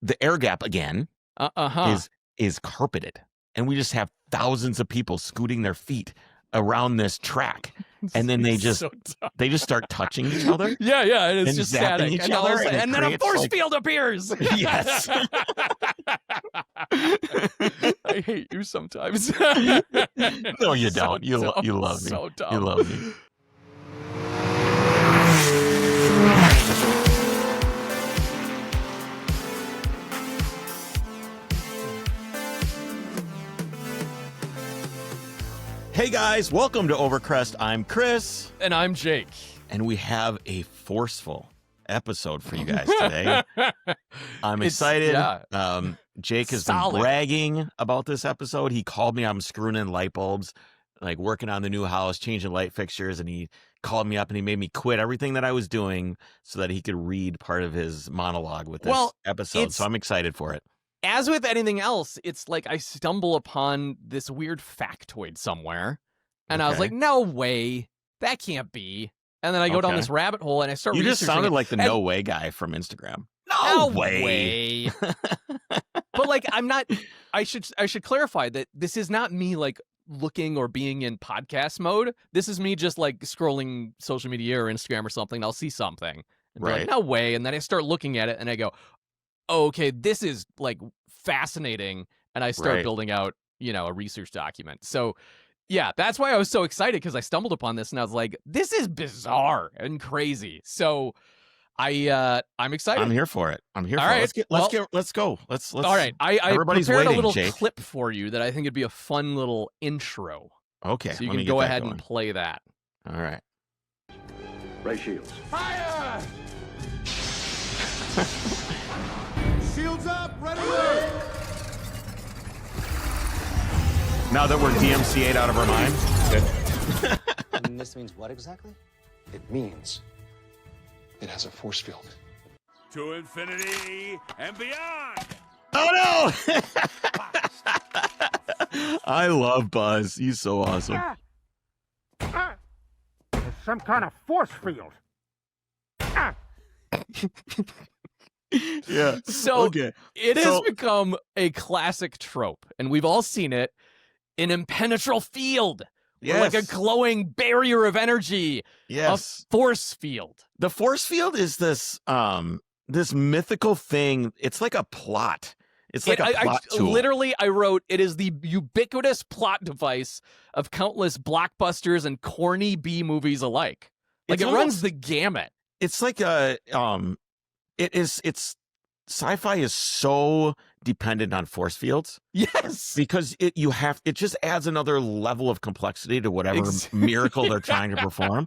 the air gap again is carpeted, and we just have thousands of people scooting their feet around this track, and then they just start touching each other. Yeah, and it's just zapping static, each other, and then a force field appears. Yes. I hate you sometimes. No, you don't. You love me. So dumb. You love me. Hey guys, welcome to Overcrest. I'm Kris. And I'm Jake. And we have a forceful episode for you guys today. I'm excited. Yeah. Jake has been bragging about this episode. He called me. I'm screwing in light bulbs, like working on the new house, changing light fixtures, and he called me up and he made me quit everything that I was doing so that he could read part of his monologue with this episode. So I'm excited for it. As with anything else, it's like I stumble upon this weird factoid somewhere, and I was like, no way, that can't be. And then I go down this rabbit hole, and I start researching. You just sounded like the no way guy from Instagram. No way. But like, I'm not, I should clarify that this is not me like looking or being in podcast mode. This is me just like scrolling social media or Instagram or something, and I'll see something. And be like, no way. And then I start looking at it, and I go, oh, okay, this is like fascinating, and I start building out, a research document. So yeah, that's why I was so excited, because I stumbled upon this and I was like, this is bizarre and crazy. So I'm excited. I'm here for it. All right. Let's go. Let's all right. I everybody's prepared waiting, a little Jake. clip for you that I think would be a fun little intro. Okay. So you can go ahead and play that. All right. Ray Shields. Fire! Shields up, ready to go! Now that we're DMCA'd out of our mind. Good. And this means what exactly? It means it has a force field. To infinity and beyond! Oh no! I love Buzz. He's so awesome. There's some kind of force field. Yeah. So it has become a classic trope, and we've all seen it. An impenetrable field. Yes. Like a glowing barrier of energy. Yes. A force field. The force field is this this mythical thing. It's like a plot. It's like a plot tool. Literally, I wrote, it is the ubiquitous plot device of countless blockbusters and corny B movies alike. Like, it runs the gamut. It's like it's sci-fi is so dependent on force fields. Yes. Because it just adds another level of complexity to whatever miracle they're trying to perform.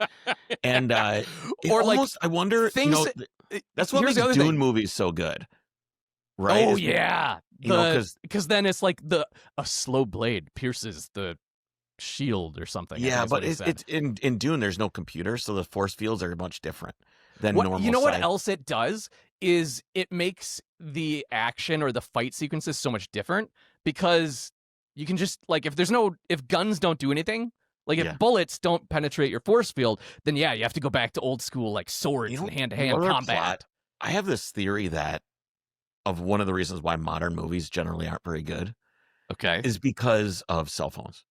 And I wonder, things, that's what makes Dune movies so good. Right? Oh, yeah. Because then it's like a slow blade pierces the shield or something. Yeah, but it's in Dune, there's no computer, so the force fields are much different than normal. You know what else it does is it makes the action or the fight sequences so much different, because you can just like, if guns don't do anything, like if bullets don't penetrate your force field, then you have to go back to old school like swords and hand-to-hand combat. I have this theory that of one of the reasons why modern movies generally aren't very good, is because of cell phones.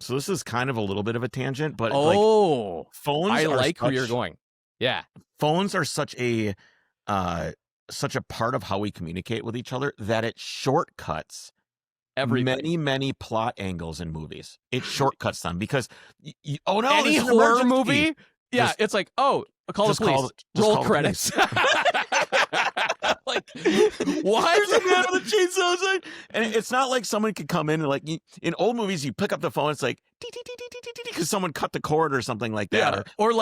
So this is kind of a little bit of a tangent, but phones. I like where you're going. Yeah, phones are such a part of how we communicate with each other that it shortcuts many plot angles in movies. It shortcuts them because any horror movie, it's like, call the police, roll credits. Like, what? There's a man with a chainsaw, and it's not like someone could come in and like in old movies you pick up the phone, it's like because someone cut the cord or something like that, or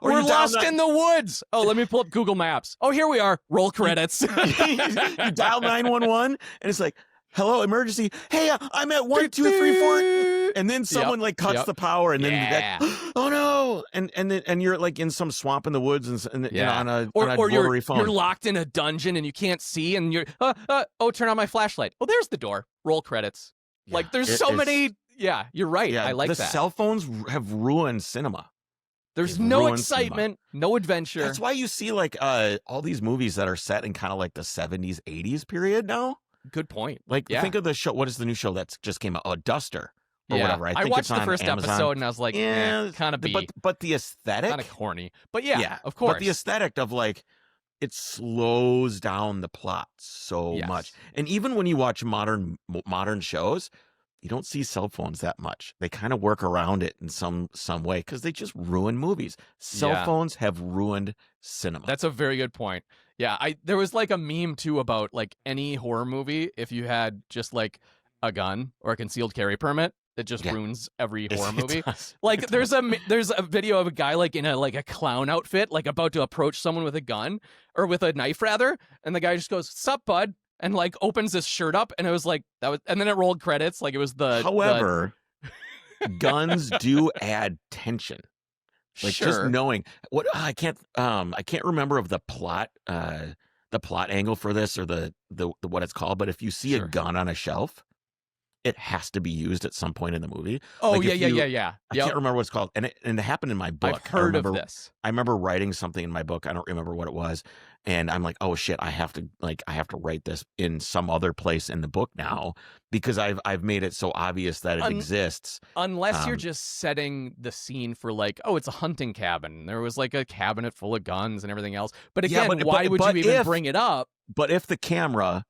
we're lost in the woods. Oh, let me pull up Google Maps. Oh, here we are. Roll credits. You dial 911 and it's like, hello, emergency. Hey, I'm at 1, 2, 3, 4, and then someone like cuts the power, and then oh no, and you're like in some swamp in the woods, and on a rotary phone. You're locked in a dungeon and you can't see, and you're turn on my flashlight. Oh, there's the door. Roll credits. Like there's so many. Yeah, you're right. I like that. The cell phones have ruined cinema. There's It no ruins cinema. excitement, no adventure. That's why you see like all these movies that are set in kind of like the 70s, 80s period now. Good point. Like Yeah. think of the show. What is the new show that just came out? Oh, Duster or whatever. I think watched it's the on first Amazon. episode and I was like, Yeah, kind of but the aesthetic, kind of corny. But yeah, of course. But the aesthetic of like it slows down the plot so much. And even when you watch modern shows, you don't see cell phones that much. They kind of work around it in some way because they just ruin movies. Cell phones have ruined cinema. That's a very good point. Yeah, there was like a meme too about like any horror movie, if you had just like a gun or a concealed carry permit, it just ruins every horror movie. Like there's a video of a guy like in a clown outfit, like about to approach someone with a gun or with a knife rather, and the guy just goes, "Sup, bud?" and like opens his shirt up, and it was like that was, and then it rolled credits, like it was the. However, guns do add tension. Like just knowing what I can't remember of the plot angle for this or the what it's called, but if you see a gun on a shelf, it has to be used at some point in the movie. Oh, like yeah. I can't remember what it's called. And it happened in my book. I've heard of this. I remember writing something in my book. I don't remember what it was. And I'm like, oh shit, I have to write this in some other place in the book now because I've made it so obvious that it exists. Unless you're just setting the scene for like, oh, it's a hunting cabin. There was like a cabinet full of guns and everything else. But again, why would you even bring it up? But if the camera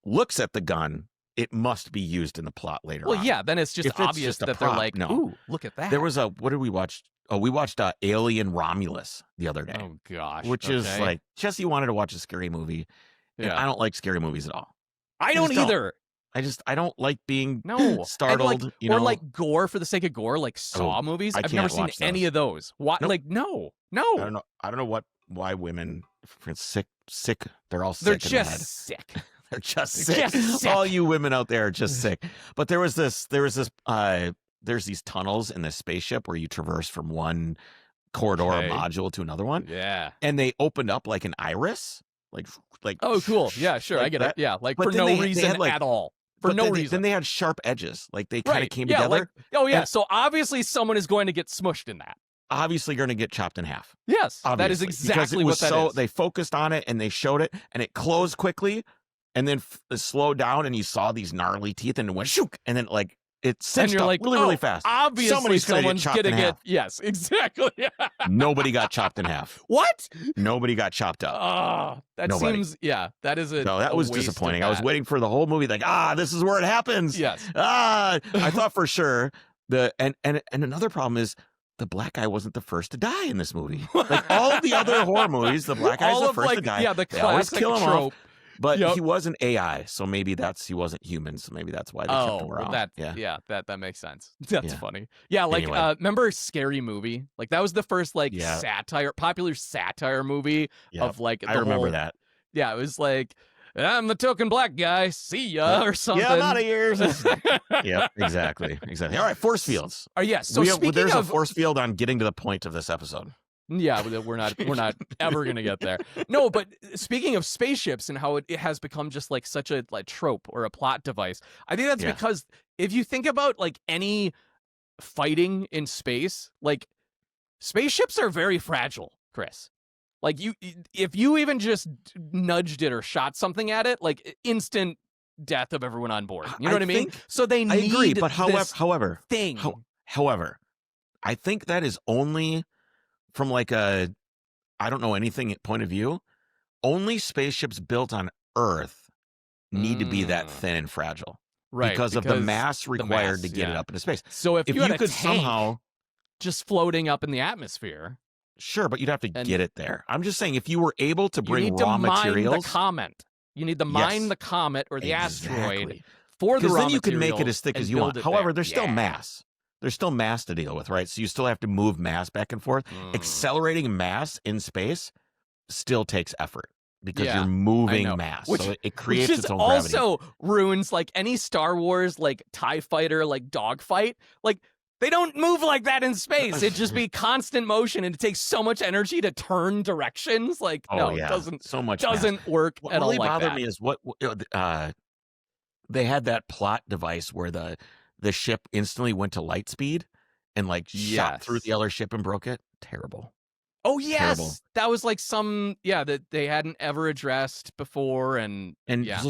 looks at the gun, it must be used in the plot later on. Well, yeah, then it's just obvious that they're like, ooh, look at that. There was what did we watch? Oh, we watched Alien Romulus the other day. Oh, gosh. Which is like, Jesse wanted to watch a scary movie. And I don't like scary movies at all. I don't either. I don't like being startled. Like, or like gore for the sake of gore, like Saw movies. I've never seen any of those. Why? Nope. Like, no. I don't know why women sick. They're all sick. They're in just the head. sick. They're just sick. All you women out there are just sick. But there's these tunnels in the spaceship where you traverse from one corridor or module to another one. Yeah. And they opened up like an iris. Like oh, cool. Yeah, sure. like I get that. it. Yeah. Like But for then no they reason had, like, at all. For no reason. Then they had sharp edges. Like they kind of came together. Like, oh, yeah. So obviously someone is going to get smushed in that. Obviously going to get chopped in half. Yes. Obviously. That is exactly what that is. They focused on it and they showed it and it closed quickly and then slowed down and you saw these gnarly teeth and it went shook and then like it cinched up like, really fast. Obviously someone's going to get yes, exactly. Nobody got chopped in half. What? Nobody got chopped up. That seems that is a no, that was disappointing. I was waiting for the whole movie like, this is where it happens. Yes. I thought for sure and another problem is the black guy wasn't the first to die in this movie. Like all of the other horror movies, the black guy's the first to die. Yeah, the they always kill him trope. off. But he was an AI, so maybe he wasn't human, so maybe that's why they kept him around. That makes sense. That's funny. Yeah, like anyway. Remember Scary Movie? Like that was the first popular satire movie of like I remember that. Yeah, it was like I'm the token black guy. See ya or something. Yeah, I'm out of here. Yeah, exactly. All right, force fields. So there's a force field on getting to the point of this episode. Yeah, we're not ever gonna get there. No, but speaking of spaceships and how it has become just like such a trope or a plot device, I think that's because if you think about like any fighting in space, like spaceships are very fragile, Kris. Like if you even just nudged it or shot something at it, like instant death of everyone on board. You know what I mean? So they need. I agree, but however, thing. However, I think that is only from like I don't know anything point of view. Only spaceships built on Earth need to be that thin and fragile, right? Because of the mass required to get it up into space. So if you could somehow just floating up in the atmosphere. Sure, but you'd have to get it there. I'm just saying, if you were able to bring raw materials, you need to mine the comet or the asteroid for the raw materials. Because then you can make it as thick as you want. However, there's still mass. There's still mass to deal with, right? So you still have to move mass back and forth. Accelerating mass in space still takes effort because you're moving mass. So it creates its own gravity. Also ruins like any Star Wars like TIE fighter like dogfight. Like they don't move like that in space. It'd just be constant motion, and it takes so much energy to turn directions. Like, it doesn't work at all. What really like bothered that. me is what they had that plot device where the ship instantly went to light speed and like shot through the other ship and broke it. Terrible. Oh yes, Terrible. that was like that they hadn't ever addressed before, and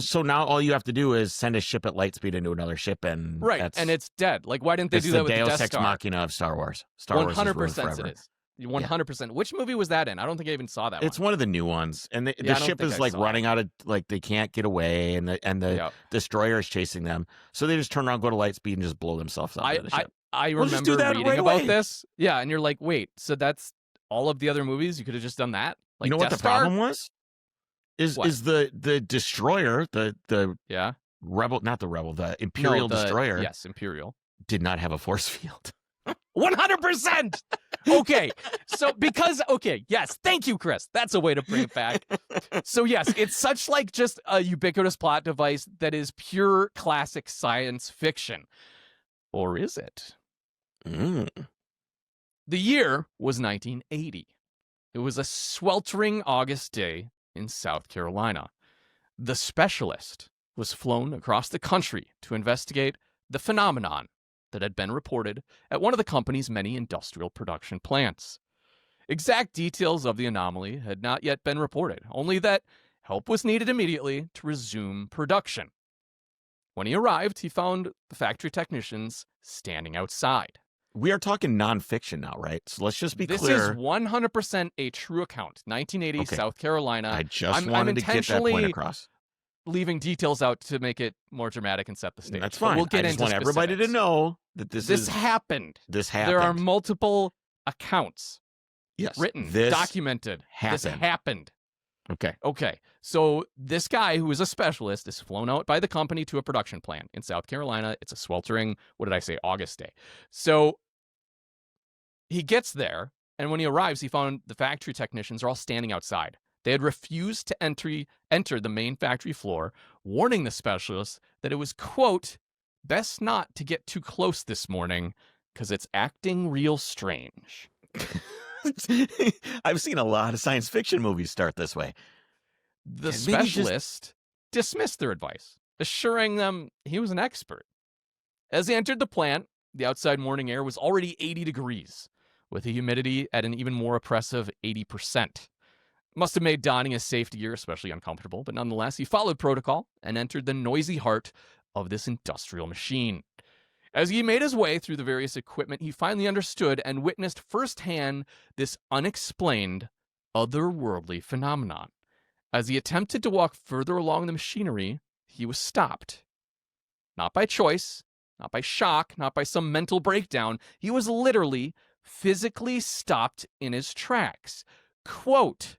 So now all you have to do is send a ship at light speed into another ship, and right, and it's dead. Like, why didn't they do that with the Deus Death Ex Star? Machina of Star Wars. Star Wars is ruined 100% forever. it is. 100%. Which movie was that in? I don't think I even saw that It's one of the new ones, and the I don't ship think is I like saw running out of, like, they can't get away, and the destroyer is chasing them. So they just turn around, go to light speed, and just blow themselves up into the ship. I We'll just do remember that reading right about away. this. Yeah, and you're like, wait, so that's all of the other movies? You could have just done that? Like, you know what Death the Star? problem was? Is the destroyer, the rebel, not the rebel, the Imperial destroyer. Yes, Imperial. Did not have a force field. 100%. Okay. So yes, thank you, Kris. That's a way to bring it back. So yes, it's such like just a ubiquitous plot device that is pure classic science fiction. Or is it? Mm. The year was 1980. It was a sweltering August day in South Carolina. The Specialist was flown across the country to investigate the phenomenon that had been reported at one of the company's many industrial production plants. Exact details of the anomaly had not yet been reported, only that help was needed immediately to resume production. When he arrived, he found the factory technicians standing outside. We are talking nonfiction now, right? So let's just be This clear. is 100% a true account. 1980, Okay. South Carolina. I just I'm wanted to get that point across. Leaving details out to make it more dramatic and set the stage. That's But fine. We'll get I just into want everybody to specifics. know that this happened. This happened. There are multiple accounts written, this documented. This happened. Okay. So this guy who is a specialist is flown out by the company to a production plant in South Carolina. It's a sweltering, August day. So he gets there, and when he arrives, he found the factory technicians are all standing outside. They had refused to enter the main factory floor, warning the specialist that it was, quote, best not to get too close this morning because it's acting real strange. I've seen a lot of science fiction movies start this way. The specialist dismissed their advice, assuring them he was an expert. As he entered the plant, the outside morning air was already 80 degrees, with the humidity at an even more oppressive 80%. Must have made donning his safety gear especially uncomfortable, but nonetheless, he followed protocol and entered the noisy heart of this industrial machine. As he made his way through the various equipment, he finally understood and witnessed firsthand this unexplained, otherworldly phenomenon. As he attempted to walk further along the machinery, he was stopped. Not by choice, not by shock, not by some mental breakdown. He was literally, physically stopped in his tracks. Quote,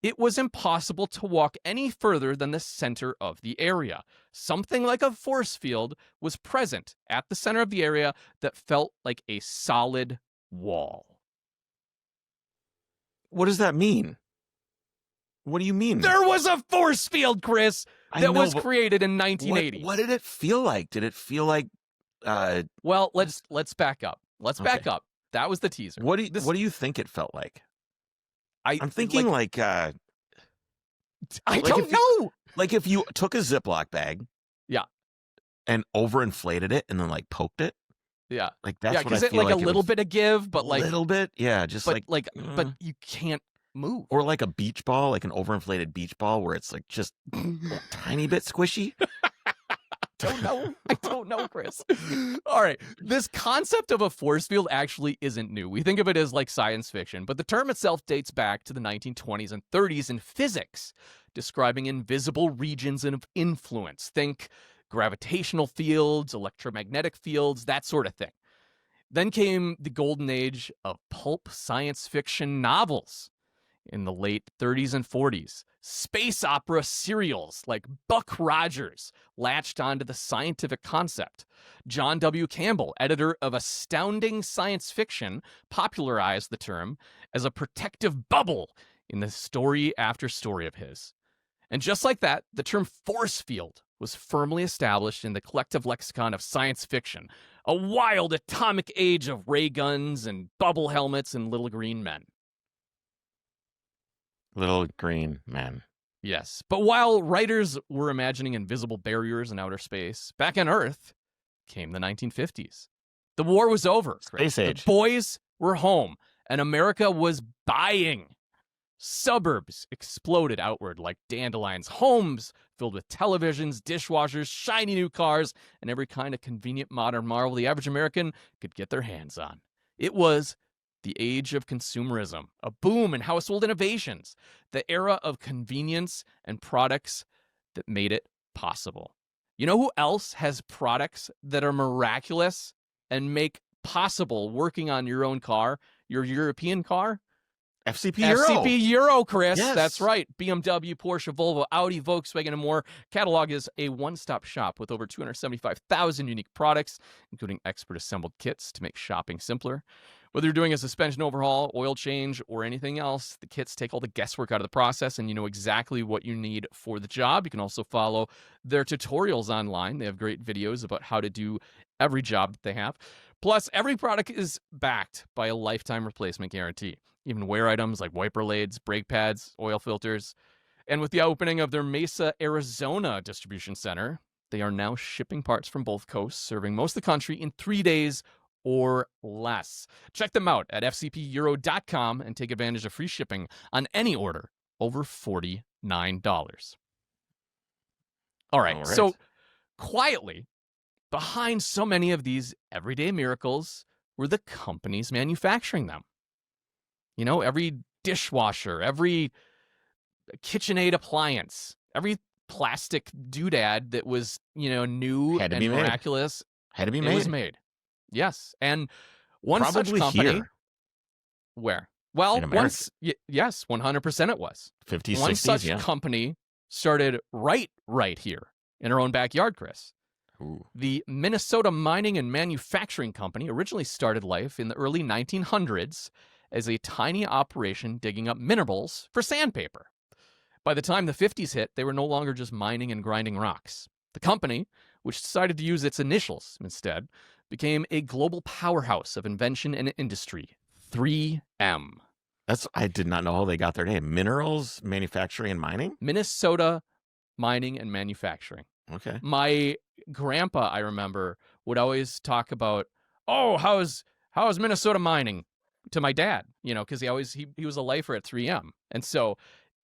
it was impossible to walk any further than the center of the area. Something like a force field was present at the center of the area that felt like a solid wall. What does that mean? What do you mean? There was a force field, Kris, that was created in 1980. What did it feel like? Did it feel like Well, let's back up. Let's back up. That was the teaser. What do you think it felt like? I'm thinking I don't know. Like if you took a Ziploc bag, and overinflated it and then like poked it, like that's what I feel like a little bit of give, but like a little bit, just but you can't move. Or like a beach ball, like an overinflated beach ball, where it's like just a tiny bit squishy. I don't know, Kris. All right. This concept of a force field actually isn't new. We think of it as like science fiction, but the term itself dates back to the 1920s and 30s in physics, describing invisible regions of influence. Think gravitational fields, electromagnetic fields, that sort of thing. Then came the golden age of pulp science fiction novels. In the late 30s and 40s, space opera serials like Buck Rogers latched onto the scientific concept. John W. Campbell, editor of Astounding Science Fiction, popularized the term as a protective bubble in the story after story of his. And just like that, the term force field was firmly established in the collective lexicon of science fiction, a wild atomic age of ray guns and bubble helmets and little green men. Little green men. Yes. But while writers were imagining invisible barriers in outer space, back on Earth came the 1950s. The war was over. Space age. The boys were home. and America was buying. Suburbs exploded outward like dandelions. Homes filled with televisions, dishwashers, shiny new cars, and every kind of convenient modern marvel the average American could get their hands on. It was the age of consumerism, a boom in household innovations, the era of convenience and products that made it possible. You know who else has products that are miraculous and make possible working on your own car, your European car? FCP Euro. FCP Euro, Kris. Yes. That's right. BMW, Porsche, Volvo, Audi, Volkswagen, and more. Catalog is a one-stop shop with over 275,000 unique products, including expert-assembled kits to make shopping simpler. Whether you're doing a suspension overhaul, oil change, or anything else, the kits take all the guesswork out of the process, and you know exactly what you need for the job. You can also follow their tutorials online. They have great videos about how to do every job that they have. Plus, every product is backed by a lifetime replacement guarantee. Even wear items like wiper blades, brake pads, oil filters. And with the opening of their Mesa, Arizona distribution center, they are now shipping parts from both coasts, serving most of the country in 3 days or less. Check them out at fcpeuro.com and take advantage of free shipping on any order over $49. All right. So quietly, behind so many of these everyday miracles were the companies manufacturing them. You know, every dishwasher, every KitchenAid appliance, every plastic doodad that was, you know, new Had to and be made. miraculous. Had to be It made. was made. Yes. And one Probably such company. here. Where? Well, In America. yes, 100% it was. 50s, One 60s, such yeah. company started right here in our own backyard, Kris. Ooh. The Minnesota Mining and Manufacturing Company originally started life in the early 1900s as a tiny operation digging up minerals for sandpaper. By the time the 50s hit, they were no longer just mining and grinding rocks. The company, which decided to use its initials instead, became a global powerhouse of invention and industry, 3M. I did not know how they got their name. Minerals, manufacturing, and mining? Minnesota Mining and Manufacturing. Okay. My grandpa, I remember, would always talk about, oh, how's Minnesota mining, to my dad, you know, because he was a lifer at 3M. And so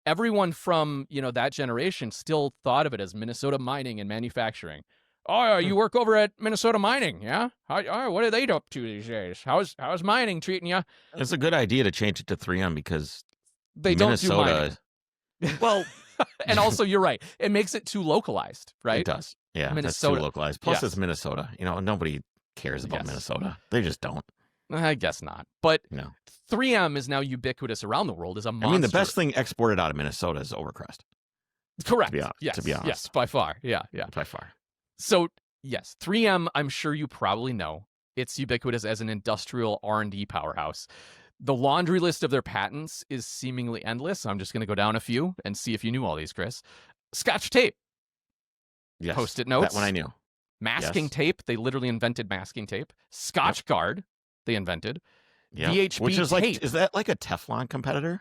everyone from, you know, that generation still thought of it as Minnesota Mining and Manufacturing. Oh, you work over at Minnesota Mining, yeah? What are they up to these days? How's mining treating you? It's a good idea to change it to 3M because They don't do mining. Minnesota. Well, And also, you're right. It makes it too localized, right? it does. Yeah, Minnesota. that's too localized. Plus, Yes. it's Minnesota. You know, nobody cares about Yes. Minnesota. They just don't. I guess not. But No. 3M is now ubiquitous around the world as a monster. I mean, the best thing exported out of Minnesota is Overcrest, Correct. to be hon- yes. to be honest. Yes, by far. Yeah. by far. So, yes, 3M, I'm sure you probably know. It's ubiquitous as an industrial R&D powerhouse. The laundry list of their patents is seemingly endless. I'm just going to go down a few and see if you knew all these, Kris. Scotch tape, Yes. Post-it notes. That one I knew. masking Yes. tape. They literally invented masking tape. Scotch guard, they invented. Yeah. VHB Which is tape. is that like a Teflon competitor?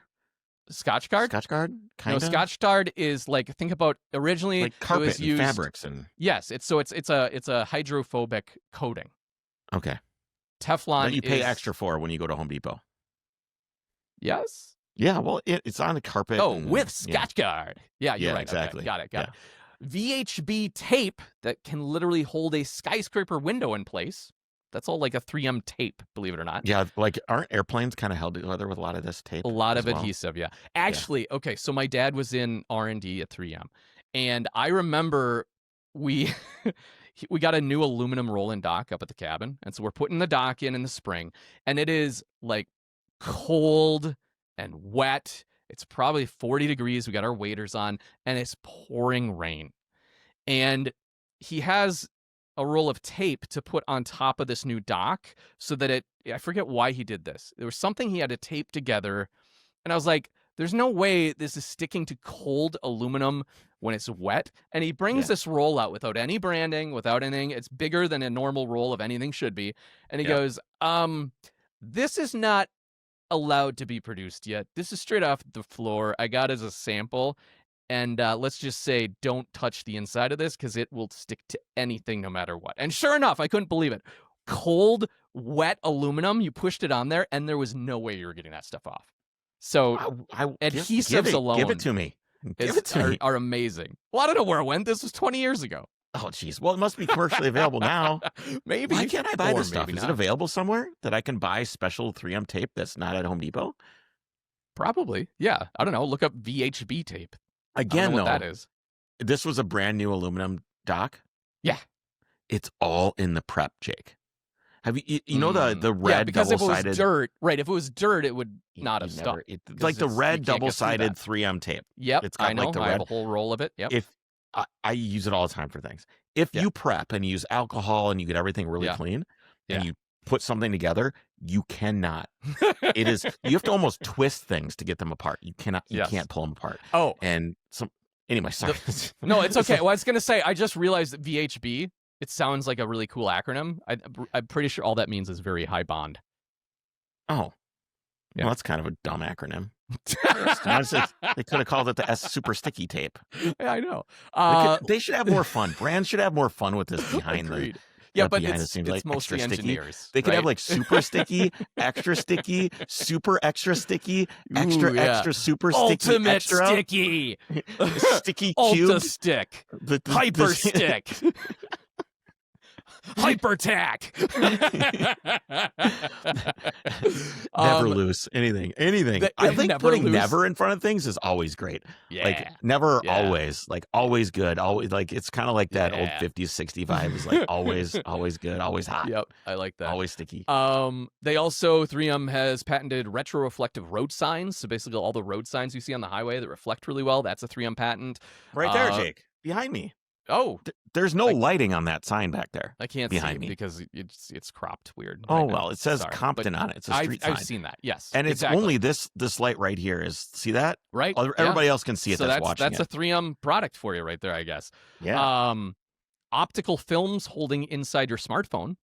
Scotch guard? Scotch Guard? No, Kind of? Scotch guard is like, think about originally Like it carpet was and used. fabrics and... Yes, it's a hydrophobic coating. Okay. Teflon That you pay is- extra for when you go to Home Depot. Yes. Yeah, well, it's on the carpet. Oh, and, with you know. Scotch guard. Yeah, you're Yeah, right. exactly. Okay, got it. VHB tape that can literally hold a skyscraper window in place. That's all like a 3M tape, believe it or not. Yeah, like aren't airplanes kind of held together with a lot of this tape? A lot as of well? adhesive, yeah. Actually, okay, so my dad was in R&D at 3M, and I remember we we got a new aluminum roll-in dock up at the cabin, and so we're putting the dock in the spring, and it is like cold and wet. It's probably 40 degrees. We got our waders on, and it's pouring rain. And he has a roll of tape to put on top of this new dock so that I forget why he did this. There was something he had to tape together. And I was like, there's no way this is sticking to cold aluminum when it's wet. And he brings this roll out without any branding, without anything. It's bigger than a normal roll of anything should be. And he goes, this is not allowed to be produced yet. This is straight off the floor. I got it as a sample. And let's just say, don't touch the inside of this because it will stick to anything no matter what. And sure enough, I couldn't believe it. Cold, wet aluminum. You pushed it on there, and there was no way you were getting that stuff off. So adhesives alone give it to me. Give it to me. are amazing. Well, I don't know where it went. This was 20 years ago. Oh, jeez. Well, it must be commercially available now. Maybe. Why can't I buy Or this stuff? maybe Is it not. available somewhere that I can buy special 3M tape that's not at Home Depot? Probably. Yeah. I don't know. Look up VHB tape. Again, I don't know though, what that is. this was a brand new aluminum dock. Yeah. It's all in the prep, Jake. Have you know the red yeah, because if it double-sided? was dirt, right? If it was dirt, it would not have stuck. Like the you red can't get through double-sided that. 3M tape. Yep, It's got I know. like the I have red. a whole roll of it. Yep. If I use it all the time for things. If Yeah. you prep and use alcohol and you get everything really Yeah. clean Yeah. and you put something together, you cannot. It is you have to almost twist things to get them apart. You cannot. You Yes. can't pull them apart. Oh, And anyway, sorry. no, it's okay. Well, I was going to say, I just realized that VHB, it sounds like a really cool acronym. I'm pretty sure all that means is very high bond. Oh, Yeah. well, that's kind of a dumb acronym. They could have called it the S Super Sticky Tape. Yeah, I know. They should have more fun. Brands should have more fun with this behind Agreed. the. Yeah, not but behind the it's scenes, like mostly extra sticky. engineers. They could have right? like super sticky, extra sticky, super extra sticky, extra Ooh, yeah. extra super sticky, Ultimate extra sticky. sticky Ultra cube, stick. the- Hyper stick. Hyper tack. Never loose anything. I think never putting loose. never in front of things is always great. Yeah. Like never, Yeah. always. Like always good. Always like it's kind of like that old Yeah. 50s, 65 is like always, always good, always hot, Yep, I like that. always sticky. They also 3M has patented retroreflective road signs. So basically, all the road signs you see on the highway that reflect really well, that's a 3M patent. Right there, uh, Jake, behind me. Oh, There's no like- lighting on that sign back there. I can't behind see me. it because it's cropped weird. Oh right now. well, it says Sorry, Compton but on it. It's a street I've sign. seen that. Yes, And it's exactly. only this light right here is see that? right. Yeah. Everybody else can see it So that's watching that's it. a 3M product for you right there, I guess. Yeah. Optical films holding inside your smartphone.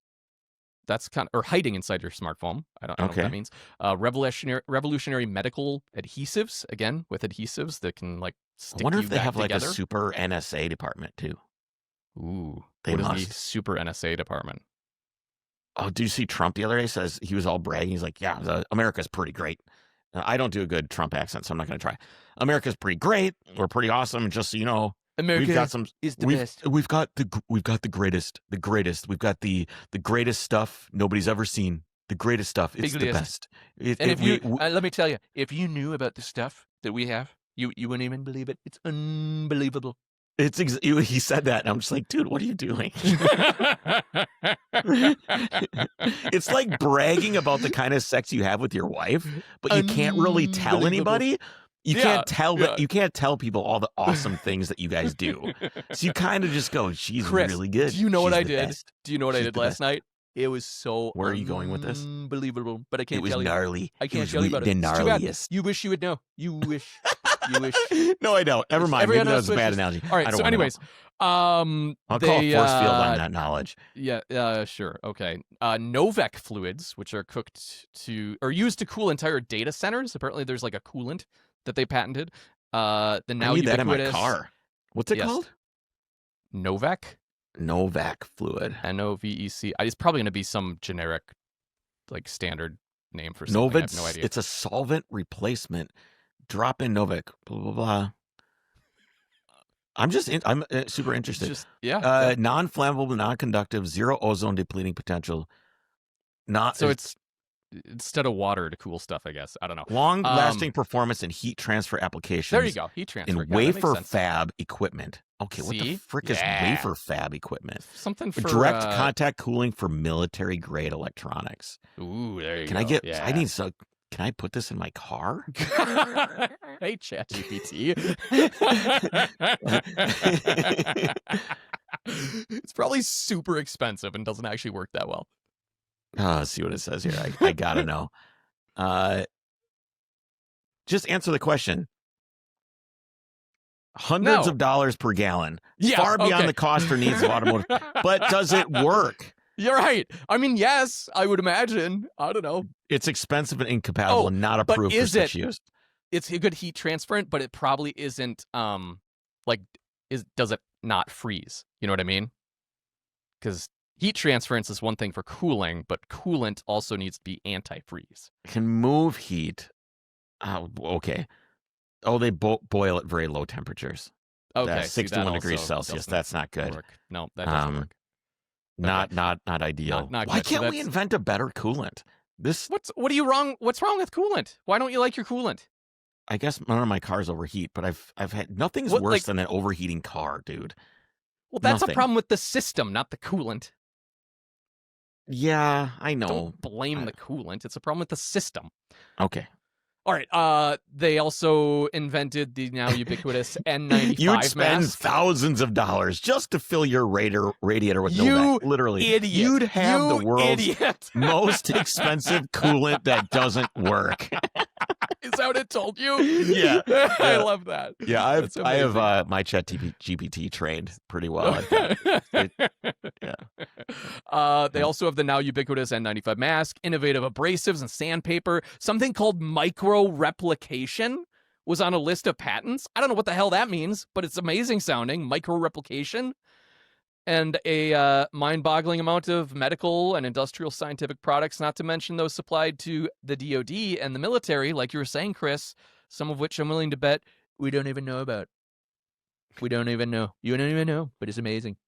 That's or hiding inside your smartphone. I don't know what Okay. that means. Revolutionary medical adhesives. Again, with adhesives that can like stick I wonder you if they back have like together. a super NSA department too. Ooh, They what is the must. super NSA department? Oh, do you see Trump the other day says he was all bragging. He's like, yeah, America's pretty great. I don't do a good Trump accent, so I'm not going to try. America's pretty great. We're pretty awesome. And just so you know, America we've got some. is the we've, best. We've got the greatest. We've got the greatest stuff nobody's ever seen. The greatest stuff. It's the Biggest. best. It, And it- if you we- let me tell you, if you knew about the stuff that we have, you wouldn't even believe it. It's unbelievable. it's he said that, and I'm just like, dude, what are you doing? It's like bragging about the kind of sex you have with your wife, but you can't really tell Unbelievable. anybody. You Yeah, can't tell yeah. you can't tell people all the awesome things that you guys do. So you kind of just go, she's Chris, really good. do you know what She's I the did? best." Do you know what I She's did the last best. night? It was so Where are you going with this? Unbelievable, but I It can't was tell you. gnarly. I It can't was tell you about the it. It's too bad. gnarliest. You wish you would know. You wish. You wish. No, I don't. Never mind. Maybe Everyone that else was a bad wishes. analogy. All right. I don't So, wanna know. anyways, I'll call they, force field on that knowledge. Yeah, sure. Okay. Novec fluids, which are cooked to or used to cool entire data centers. Apparently, there's like a coolant that they patented. The now I need that in my ubiquitous car. What's it Yes. called? Novec, Novak fluid. NOVEC. It's probably going to be some generic, like standard name for something. I have no idea. It's a solvent replacement. Drop in Novak. Blah blah blah. I'm super interested. Just yeah. Non-flammable, non-conductive, zero ozone depleting potential. So it's instead of water to cool stuff, I guess. I don't know. long-lasting performance in heat transfer applications. There you go. Heat transfer. In Yeah, that makes wafer sense. fab equipment. Okay, what the See? frick is Yeah. wafer fab equipment? Something for Direct contact cooling for military-grade electronics. Ooh, there you Can go. I get? Yeah. I need some. Can I put this in my car? Hey, ChatGPT. It's probably super expensive and doesn't actually work that well. Let's see what it says here. I gotta know. Just answer the question. Hundreds No. of dollars per gallon. Yeah, Far beyond okay. the cost or needs of automotive. But does it work? You're right. I mean, yes, I would imagine. I don't know. It's expensive and incompatible Oh, and not but approved for is such it- use. It's a good heat transferent, but it probably isn't. Does it not freeze? You know what I mean? Because Heat transference is one thing for cooling, but coolant also needs to be antifreeze. Can move heat. Oh, okay. Oh, they boil at very low temperatures. Okay, 61 degrees Celsius. doesn't That's not good. work. No, that doesn't work. Not ideal. Not Why good. So can't we invent a better coolant? This, What's wrong with coolant? Why don't you like your coolant? I guess none of my cars overheat, but I've had nothing's What, worse like- than an overheating car, dude. Well, that's Nothing. a problem with the system, not the coolant. Yeah, I know. Don't blame the coolant. It's a problem with the system. Okay. All right. They also invented the now ubiquitous N95 You'd spend mask. thousands of dollars just to fill your radiator with no You vent. Literally. Idiot. You'd have You the world's idiot. most expensive coolant that doesn't work. Is that what it told you? Yeah. I Yeah. love that. Yeah, I That's have amazing. my chat GPT trained pretty well at that. They also have the now ubiquitous N95 mask, innovative abrasives and sandpaper. Something called micro replication was on a list of patents. I don't know what the hell that means, but it's amazing sounding. Micro replication. And a mind-boggling amount of medical and industrial scientific products, not to mention those supplied to the DoD and the military, like you were saying, Kris, some of which I'm willing to bet we don't even know about. We don't even know. You don't even know, but it's amazing.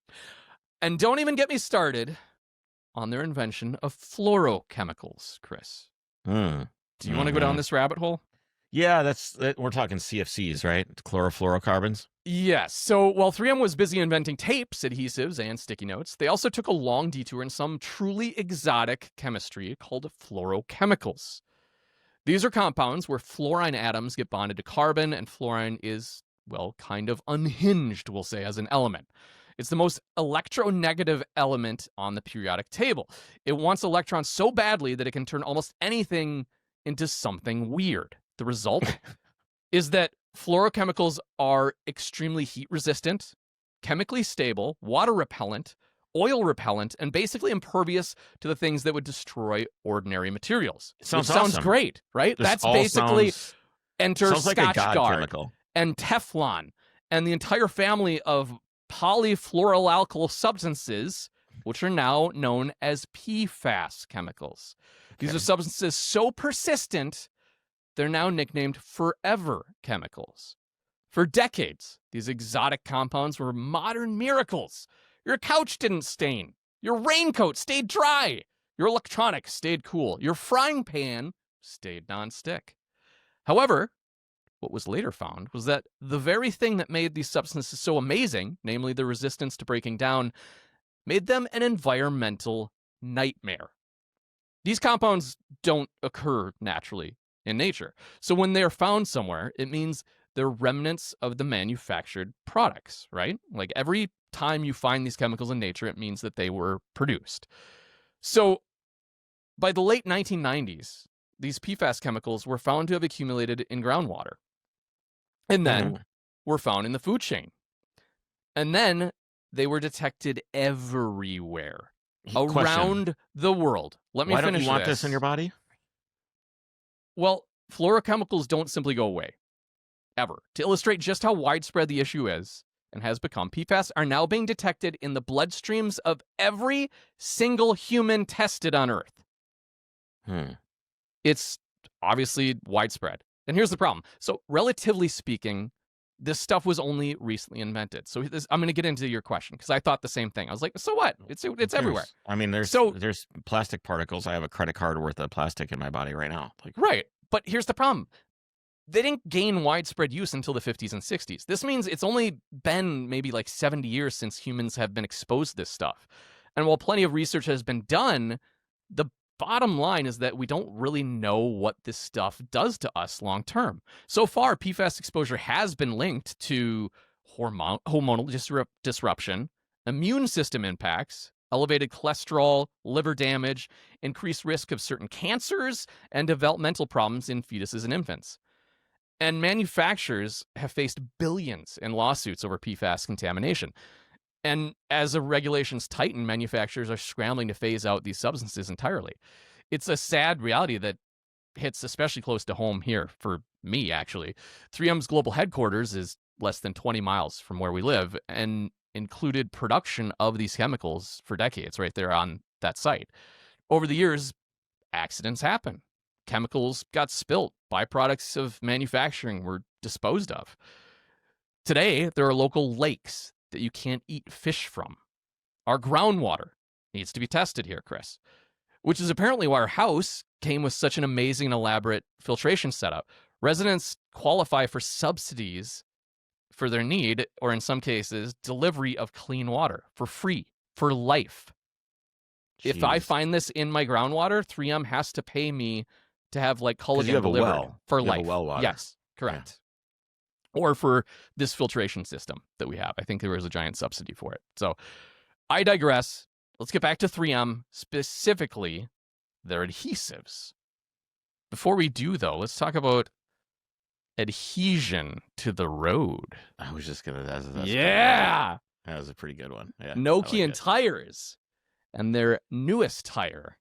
And don't even get me started on their invention of fluorochemicals, Kris. Hmm. Do you want to go down this rabbit hole? Yeah, we're talking CFCs, right? Chlorofluorocarbons. Yes. So while 3M was busy inventing tapes, adhesives, and sticky notes, they also took a long detour in some truly exotic chemistry called fluorochemicals. These are compounds where fluorine atoms get bonded to carbon, and fluorine is, well, kind of unhinged, we'll say, as an element. It's the most electronegative element on the periodic table. It wants electrons so badly that it can turn almost anything into something weird. The result is that fluorochemicals are extremely heat resistant, chemically stable, water repellent, oil repellent, and basically impervious to the things that would destroy ordinary materials. Sounds Which sounds awesome. great, right? This That's all basically enter sounds like a Scotch god Guard chemical. and Teflon and the entire family of polyfluoroalkyl substances, which are now known as PFAS chemicals. These are substances so persistent, they're now nicknamed forever chemicals. For decades, these exotic compounds were modern miracles. Your couch didn't stain. Your raincoat stayed dry. Your electronics stayed cool. Your frying pan stayed nonstick. However, what was later found was that the very thing that made these substances so amazing, namely the resistance to breaking down, made them an environmental nightmare. These compounds don't occur naturally in nature. So when they're found somewhere, it means they're remnants of the manufactured products, right? Like every time you find these chemicals in nature, it means that they were produced. So by the late 1990s, these PFAS chemicals were found to have accumulated in groundwater. And then were found in the food chain. And then they were detected everywhere around the world. Let me Why finish don't you want this in your body? Well, fluorochemicals don't simply go away, ever. To illustrate just how widespread the issue is and has become, PFAS are now being detected in the bloodstreams of every single human tested on Earth. It's obviously widespread. And here's the problem. So, relatively speaking, this stuff was only recently invented. So I'm going to get into your question because I thought the same thing. I was like, so what? It's everywhere. I mean, there's plastic particles. I have a credit card worth of plastic in my body right now. Right. But here's the problem. They didn't gain widespread use until the 50s and 60s. This means it's only been maybe like 70 years since humans have been exposed to this stuff. And while plenty of research has been done, the bottom line is that we don't really know what this stuff does to us long term. So far, PFAS exposure has been linked to hormonal disruption, immune system impacts, elevated cholesterol, liver damage, increased risk of certain cancers, and developmental problems in fetuses and infants. And manufacturers have faced billions in lawsuits over PFAS contamination. And as the regulations tighten, manufacturers are scrambling to phase out these substances entirely. It's a sad reality that hits especially close to home here for me, actually. 3M's global headquarters is less than 20 miles from where we live. And included production of these chemicals for decades right there on that site. Over the years, accidents happen. Chemicals got spilt. Byproducts of manufacturing were disposed of. Today, there are local lakes that you can't eat fish from. Our groundwater needs to be tested here, Kris, which is apparently why our house came with such an amazing and elaborate filtration setup. Residents qualify for subsidies for their need, or in some cases, delivery of clean water for free, for life. If I Jeez. find this in my groundwater, 3M has to pay me to have like 'Cause collagen you have a delivered well. for You have a life. well water. Yes, correct. Or for this filtration system that we have. I think there was a giant subsidy for it. So I digress. Let's get back to 3M, specifically their adhesives. Before we do, though, let's talk about adhesion to the road. I was just gonna. That's Yeah. that was a pretty good one. Yeah, Nokian I like it. tires and their newest tire,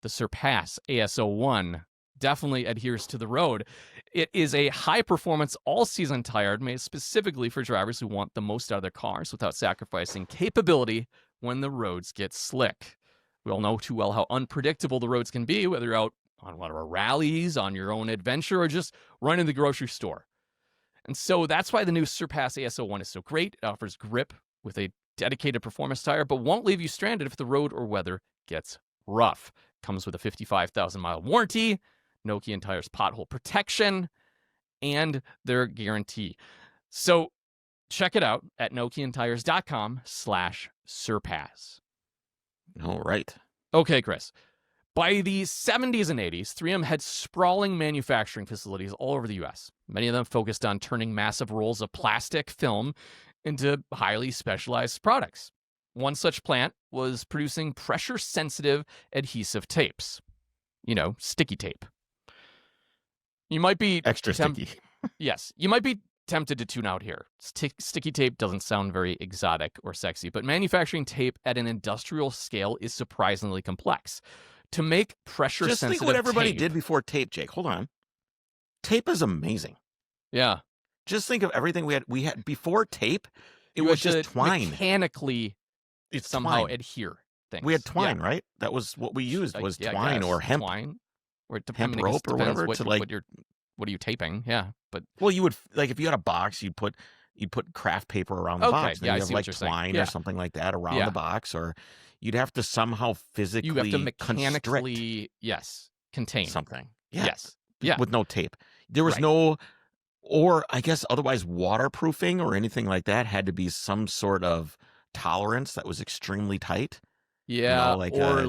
the Surpass AS01, definitely adheres to the road. It is a high-performance all-season tire made specifically for drivers who want the most out of their cars without sacrificing capability when the roads get slick. We all know too well how unpredictable the roads can be, whether you're out on one of our rallies, on your own adventure, or just running the grocery store. And so that's why the new Surpass AS01 is so great. It offers grip with a dedicated performance tire, but won't leave you stranded if the road or weather gets rough. Comes with a 55,000-mile warranty, Nokian tires pothole protection, and their guarantee. So check it out at nokiantires.com/surpass. All right. Okay, Kris. By the 70s and 80s, 3M had sprawling manufacturing facilities all over the U.S. Many of them focused on turning massive rolls of plastic film into highly specialized products. One such plant was producing pressure-sensitive adhesive tapes. You know, sticky tape. You might be Extra sticky. Yes, you might be tempted to tune out here. Sticky tape doesn't sound very exotic or sexy, but manufacturing tape at an industrial scale is surprisingly complex. To make pressure-sensitive Just think what everybody tape- did before tape, Jake. Hold on. Tape is amazing. Yeah. Just think of everything we had before tape. It You was had just to twine. mechanically It's somehow twine. adhere things. We had twine, Yeah. right? That was what we used was Yeah, I twine guess. or hemp. Twine. Or it Hemp I mean, I guess rope or depends whatever what, to, what are you taping? Yeah, but Well, you would like if you had a box, you'd put craft paper around the Okay, box. And yeah, I then you see have what like you're saying. twine Yeah. or something like that around Yeah. the box, or you'd have to somehow physically you have to constrict mechanically, contain. something. Yeah. Yes. Yeah. With no tape. There was Right. no, or I guess otherwise waterproofing or anything like that had to be some sort of tolerance that was extremely tight. Yeah, like, or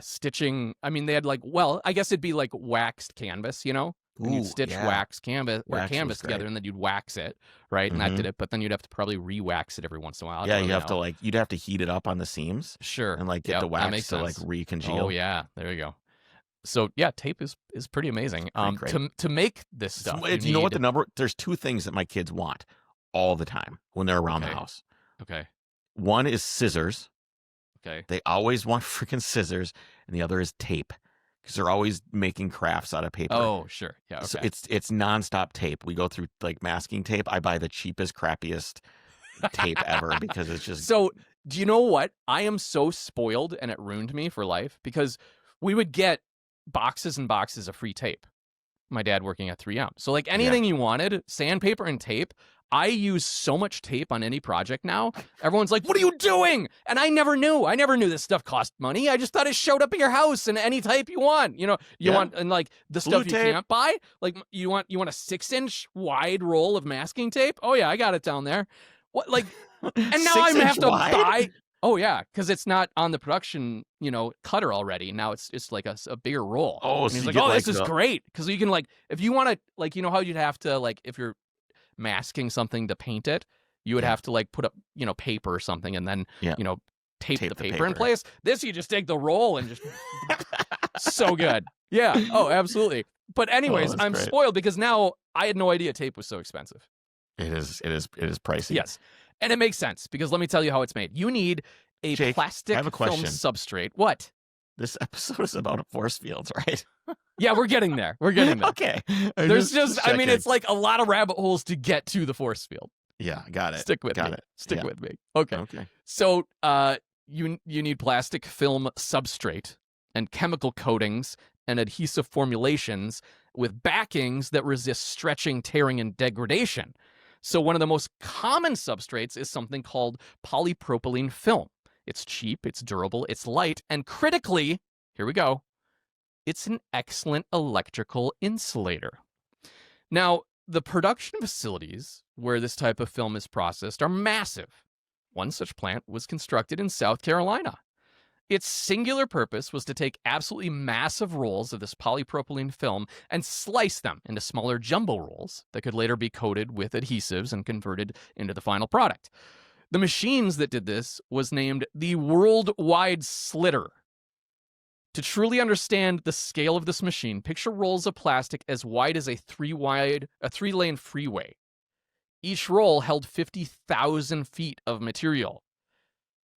stitching. I mean, they had I guess it'd be like waxed canvas, and Ooh, you'd stitch yeah. wax canvas or Wax was canvas together, great. and then you'd wax it, right? And that Mhm. did it. But then you'd have to probably re-wax it every once in a while. I Yeah, don't you really have know. to you'd have to heat it up on the seams Sure, and get Yep, the that wax makes to sense. recongeal. Oh yeah, there you go. So yeah, tape is pretty amazing. great. To make this stuff, You know what the number? There's two things that my kids want all the time when they're around the Okay. house. Okay, One is scissors. okay, They always want freaking scissors, and the other is tape because they're always making crafts out of paper. oh sure, yeah, okay. So it's nonstop tape. We go through masking tape. I buy the cheapest, crappiest tape ever because it's just So, do you know what? I am so spoiled, and it ruined me for life because we would get boxes and boxes of free tape. My dad working at 3M. So, anything you wanted, sandpaper and tape. I use so much tape on any project now. Everyone's like, "What are you doing?" And I never knew. I never knew this stuff cost money. I just thought it showed up at your house in any type you want. You Yeah. want and the Blue stuff you tape. can't buy. You want a 6-inch wide roll of masking tape. Oh yeah, I got it down there. What and now I'm 6 have inch to wide? buy. Oh yeah, because it's not on the production, cutter already. Now it's like a bigger roll. Oh, And so he's you like, get, oh, this is the- great because you can if you want to you know how you'd have to if you're masking something to paint it, you would Yeah. have to put up paper or something and then Yeah. tape Tape the the paper in paper. place. This you just take the roll and just so good. Yeah. Oh, absolutely. But anyways, that's I'm great. spoiled because now I had no idea tape was so expensive. It is pricey. Yes. And it makes sense because let me tell you how it's made. You need a Jake, I plastic have a film question. substrate. What? This episode is about force fields, right? Yeah, we're getting there. We're getting there. Okay. There's I mean, checking. it's a lot of rabbit holes to get to the force field. Yeah, got it. Stick with got me. it. Stick Yeah. with me. Okay. Okay. So you need plastic film substrate and chemical coatings and adhesive formulations with backings that resist stretching, tearing, and degradation. So one of the most common substrates is something called polypropylene film. It's cheap, it's durable, it's light, and critically, here we go, it's an excellent electrical insulator. Now, the production facilities where this type of film is processed are massive. One such plant was constructed in South Carolina. Its singular purpose was to take absolutely massive rolls of this polypropylene film and slice them into smaller jumbo rolls that could later be coated with adhesives and converted into the final product. The machines that did this was named the Worldwide Slitter. To truly understand the scale of this machine, picture rolls of plastic as wide as a three-lane freeway. Each roll held 50,000 feet of material.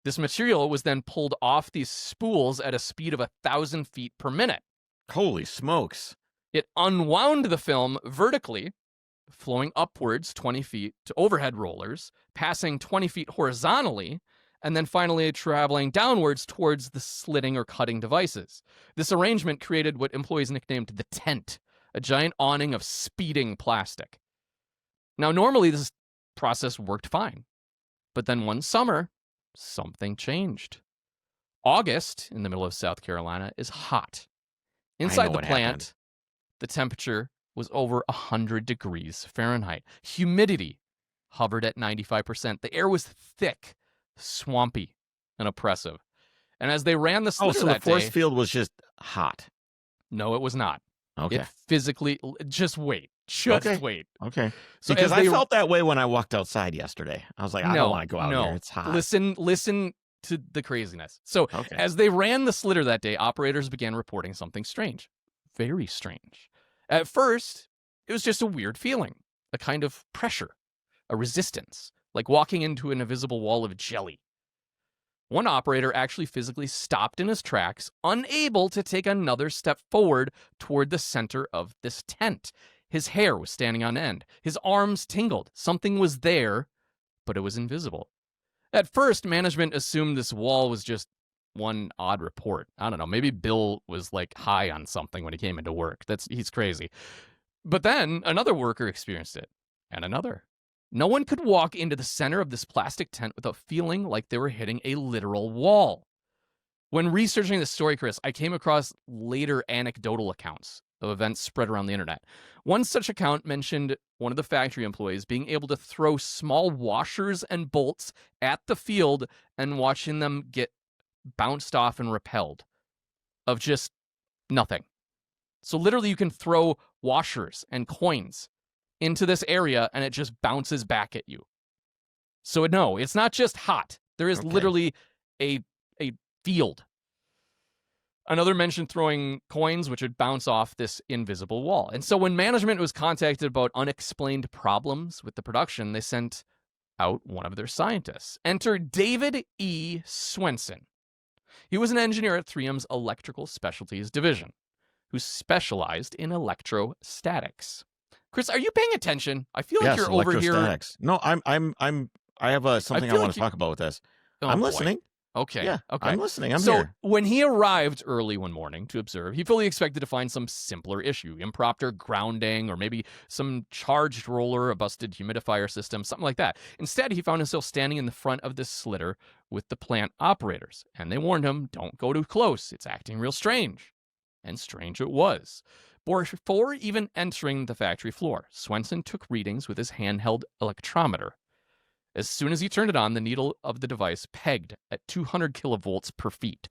This material was then pulled off these spools at a speed of 1,000 feet per minute. Holy smokes. It unwound the film vertically, flowing upwards 20 feet to overhead rollers, passing 20 feet horizontally, and then finally traveling downwards towards the slitting or cutting devices. This arrangement created what employees nicknamed the tent, a giant awning of speeding plastic. Now, normally this process worked fine, but then one summer, something changed. August, in the middle of South Carolina, is hot. Inside the what plant, happened. the temperature was over 100 degrees Fahrenheit. Humidity hovered at 95%. The air was thick, swampy, and oppressive. And as they ran the Oh, slitter so the that force day, field was just hot. no, it was not. Okay. It physically, just wait. Just Okay. wait. Okay. So Because as I they- felt that way when I walked outside yesterday. I was like, I don't want to go out here. It's hot. Listen to the craziness. So Okay. as they ran the slitter that day, operators began reporting something strange. Very strange. At first, it was just a weird feeling, a kind of pressure, a resistance, like walking into an invisible wall of jelly. One operator actually physically stopped in his tracks, unable to take another step forward toward the center of this tent. His hair was standing on end. His arms tingled. Something was there, but it was invisible. At first, management assumed this wall was just one odd report. I don't know. Maybe Bill was like high on something when he came into work. He's crazy. But then another worker experienced it, and another. No one could walk into the center of this plastic tent without feeling like they were hitting a literal wall. When researching this story, Kris, I came across later anecdotal accounts of events spread around the internet. One such account mentioned one of the factory employees being able to throw small washers and bolts at the field and watching them get bounced off and repelled of just nothing. So literally you can throw washers and coins into this area and it just bounces back at you. So no, it's not just hot. There is Okay. literally a field. Another mentioned throwing coins which would bounce off this invisible wall. And so when management was contacted about unexplained problems with the production, they sent out one of their scientists. Enter David E. Swenson. He was an engineer at 3M's Electrical Specialties Division, who specialized in electrostatics. Kris, are you paying attention? I feel like Yes, you're over here. electrostatics. No, I have something I feel want like to talk about with this. Oh, I'm boy. listening. Okay. Yeah, Okay. I'm listening. I'm so here. when he arrived early one morning to observe, he fully expected to find some simpler issue, improper grounding, or maybe some charged roller, a busted humidifier system, something like that. Instead, he found himself standing in the front of this slitter with the plant operators, and they warned him, don't go too close. It's acting real strange. And strange it was. Before even entering the factory floor, Swenson took readings with his handheld electrometer. As soon as he turned it on, the needle of the device pegged at 200 kilovolts per feet.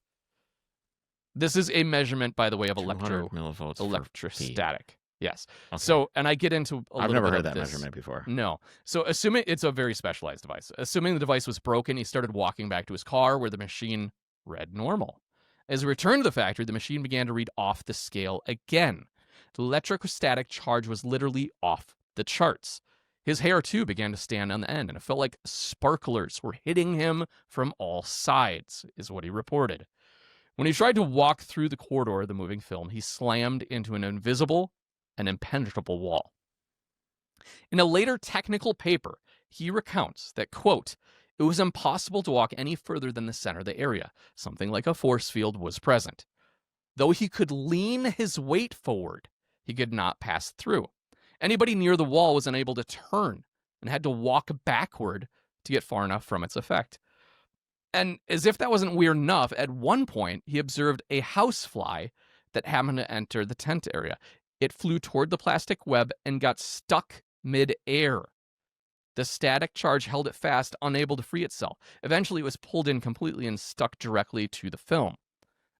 This is a measurement, by the way, of 200 millivolts per electrostatic. Yes. Okay. So, and I get into a I've little never bit heard of that this. measurement before. No. So assuming it's a very specialized device. Assuming the device was broken, he started walking back to his car where the machine read normal. As he returned to the factory, the machine began to read off the scale again. The electrostatic charge was literally off the charts. His hair, too, began to stand on the end, and it felt like sparklers were hitting him from all sides, is what he reported. When he tried to walk through the corridor of the moving film, he slammed into an invisible and impenetrable wall. In a later technical paper, he recounts that, quote, "It was impossible to walk any further than the center of the area. Something like a force field was present. Though he could lean his weight forward, he could not pass through. Anybody near the wall was unable to turn and had to walk backward to get far enough from its effect." And as if that wasn't weird enough, at one point he observed a housefly that happened to enter the tent area. It flew toward the plastic web and got stuck mid-air. The static charge held it fast, unable to free itself. Eventually, it was pulled in completely and stuck directly to the film.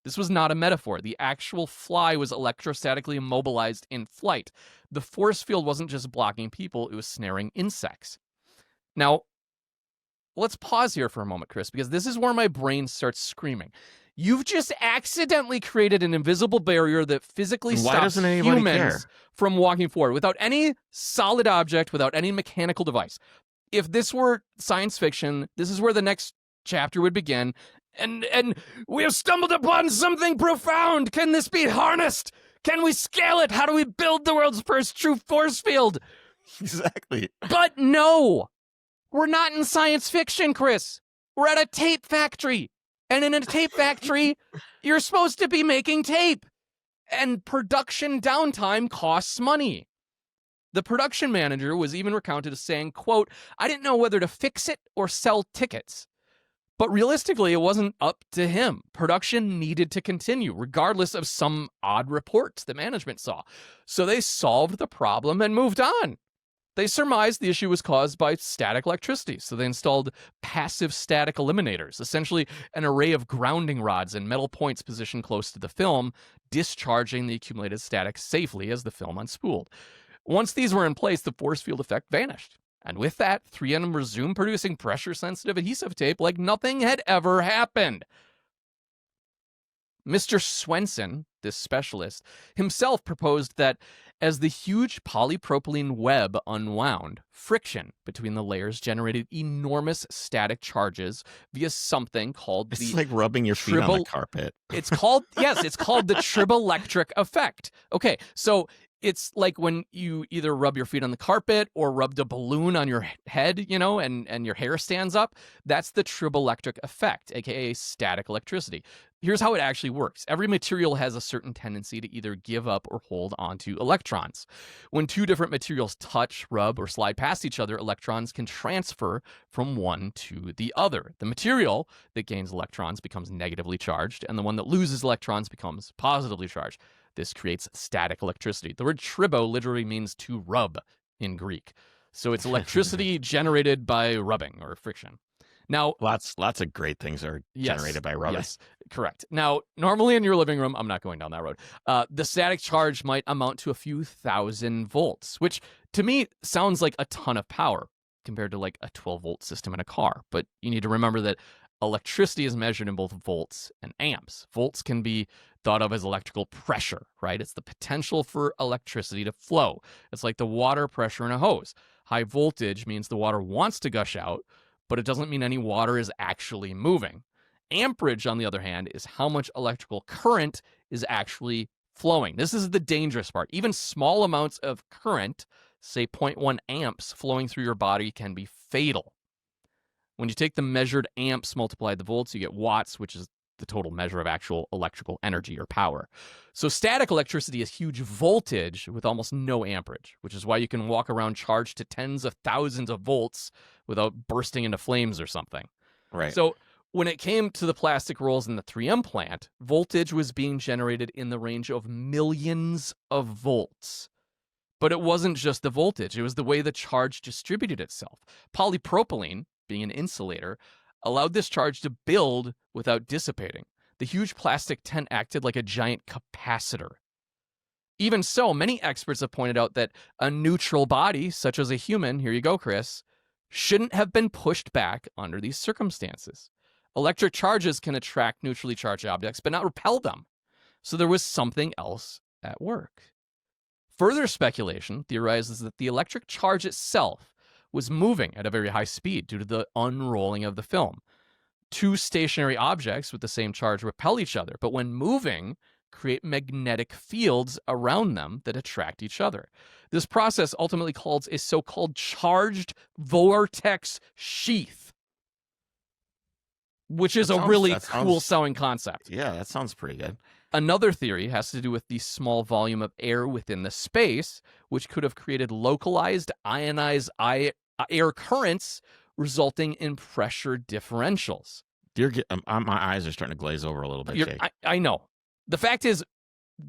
This was not a metaphor. The actual fly was electrostatically immobilized in flight. The force field wasn't just blocking people, it was snaring insects. Now, let's pause here for a moment, Kris, because this is where my brain starts screaming. You've just accidentally created an invisible barrier that physically Why stops doesn't anybody humans care? from walking forward without any solid object, without any mechanical device. If this were science fiction, this is where the next chapter would begin. And we have stumbled upon something profound. Can this be harnessed? Can we scale it? How do we build the world's first true force field? Exactly. But no, we're not in science fiction, Kris. We're at a tape factory. And in a tape factory, you're supposed to be making tape. And production downtime costs money. The production manager was even recounted as saying, quote, "I didn't know whether to fix it or sell tickets." But realistically, it wasn't up to him. Production needed to continue, regardless of some odd reports that management saw. So they solved the problem and moved on. They surmised the issue was caused by static electricity, so they installed passive static eliminators, essentially an array of grounding rods and metal points positioned close to the film, discharging the accumulated static safely as the film unspooled. Once these were in place, the force field effect vanished. And with that, 3M resumed producing pressure-sensitive adhesive tape like nothing had ever happened. Mr. Swenson, this specialist, himself proposed that as the huge polypropylene web unwound, friction between the layers generated enormous static charges via something called It's the like rubbing your feet on the carpet. It's called, yes, it's called the triboelectric effect. Okay, so it's like when you either rub your feet on the carpet or rubbed a balloon on your head, you know, and your hair stands up. That's the triboelectric effect, aka static electricity. Here's how it actually works. Every material has a certain tendency to either give up or hold onto electrons. When two different materials touch, rub, or slide past each other, electrons can transfer from one to the other. The material that gains electrons becomes negatively charged, and the one that loses electrons becomes positively charged. This creates static electricity. The word tribo literally means to rub in Greek. So it's electricity generated by rubbing or friction. Now, Lots of great things are generated by rubbing. Yes, correct. Now, normally in your living room, I'm not going down that road. The static charge might amount to a few thousand volts, which to me sounds like a ton of power compared to like a 12-volt system in a car. But you need to remember that electricity is measured in both volts and amps. Volts can be thought of as electrical pressure, right? It's the potential for electricity to flow. It's like the water pressure in a hose. High voltage means the water wants to gush out, but it doesn't mean any water is actually moving. Amperage, on the other hand, is how much electrical current is actually flowing. This is the dangerous part. Even small amounts of current, say 0.1 amps, flowing through your body can be fatal. When you take the measured amps multiplied the volts, you get watts, which is the total measure of actual electrical energy or power. So static electricity is huge voltage with almost no amperage, which is why you can walk around charged to tens of thousands of volts without bursting into flames or something. Right. So when it came to the plastic rolls in the 3M plant, voltage was being generated in the range of millions of volts. But it wasn't just the voltage, it was the way the charge distributed itself. Polypropylene, being an insulator, allowed this charge to build without dissipating. The huge plastic tent acted like a giant capacitor. Even so, many experts have pointed out that a neutral body, such as a human, here you go, Kris, shouldn't have been pushed back under these circumstances. Electric charges can attract neutrally charged objects, but not repel them. So there was something else at work. Further speculation theorizes that the electric charge itself was moving at a very high speed due to the unrolling of the film. Two stationary objects with the same charge repel each other, but when moving, create magnetic fields around them that attract each other. This process ultimately calls a so-called charged vortex sheath, which is a really cool sounding concept. Yeah, that sounds pretty good. Another theory has to do with the small volume of air within the space, which could have created localized ionized air currents, resulting in pressure differentials. My eyes are starting to glaze over a little bit, Jake. I know. The fact is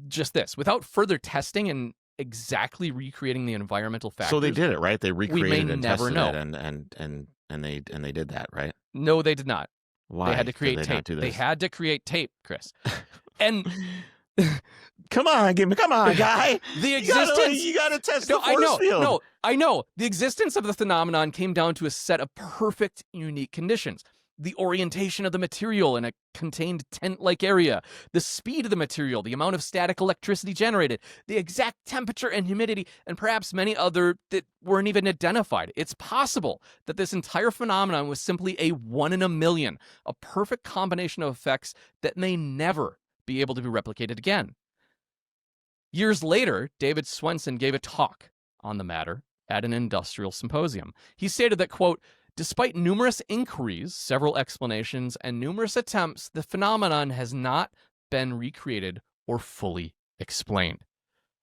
just this. Without further testing and exactly recreating the environmental factors. So they did it, right? They recreated and never tested know. it, and they did that, right? No, they did not. Why? They had to create did they tape. not do this? They had to create tape, Kris. And come on, guy. The existence. You gotta test the force field. No, I know. The existence of the phenomenon came down to a set of perfect, unique conditions. The orientation of the material in a contained tent-like area, the speed of the material, the amount of static electricity generated, the exact temperature and humidity, and perhaps many other that weren't even identified. It's possible that this entire phenomenon was simply a 1 in a million, a perfect combination of effects that may never be able to be replicated again. Years later, David Swenson gave a talk on the matter at an industrial symposium. He stated that, quote, despite numerous inquiries, several explanations, and numerous attempts, the phenomenon has not been recreated or fully explained.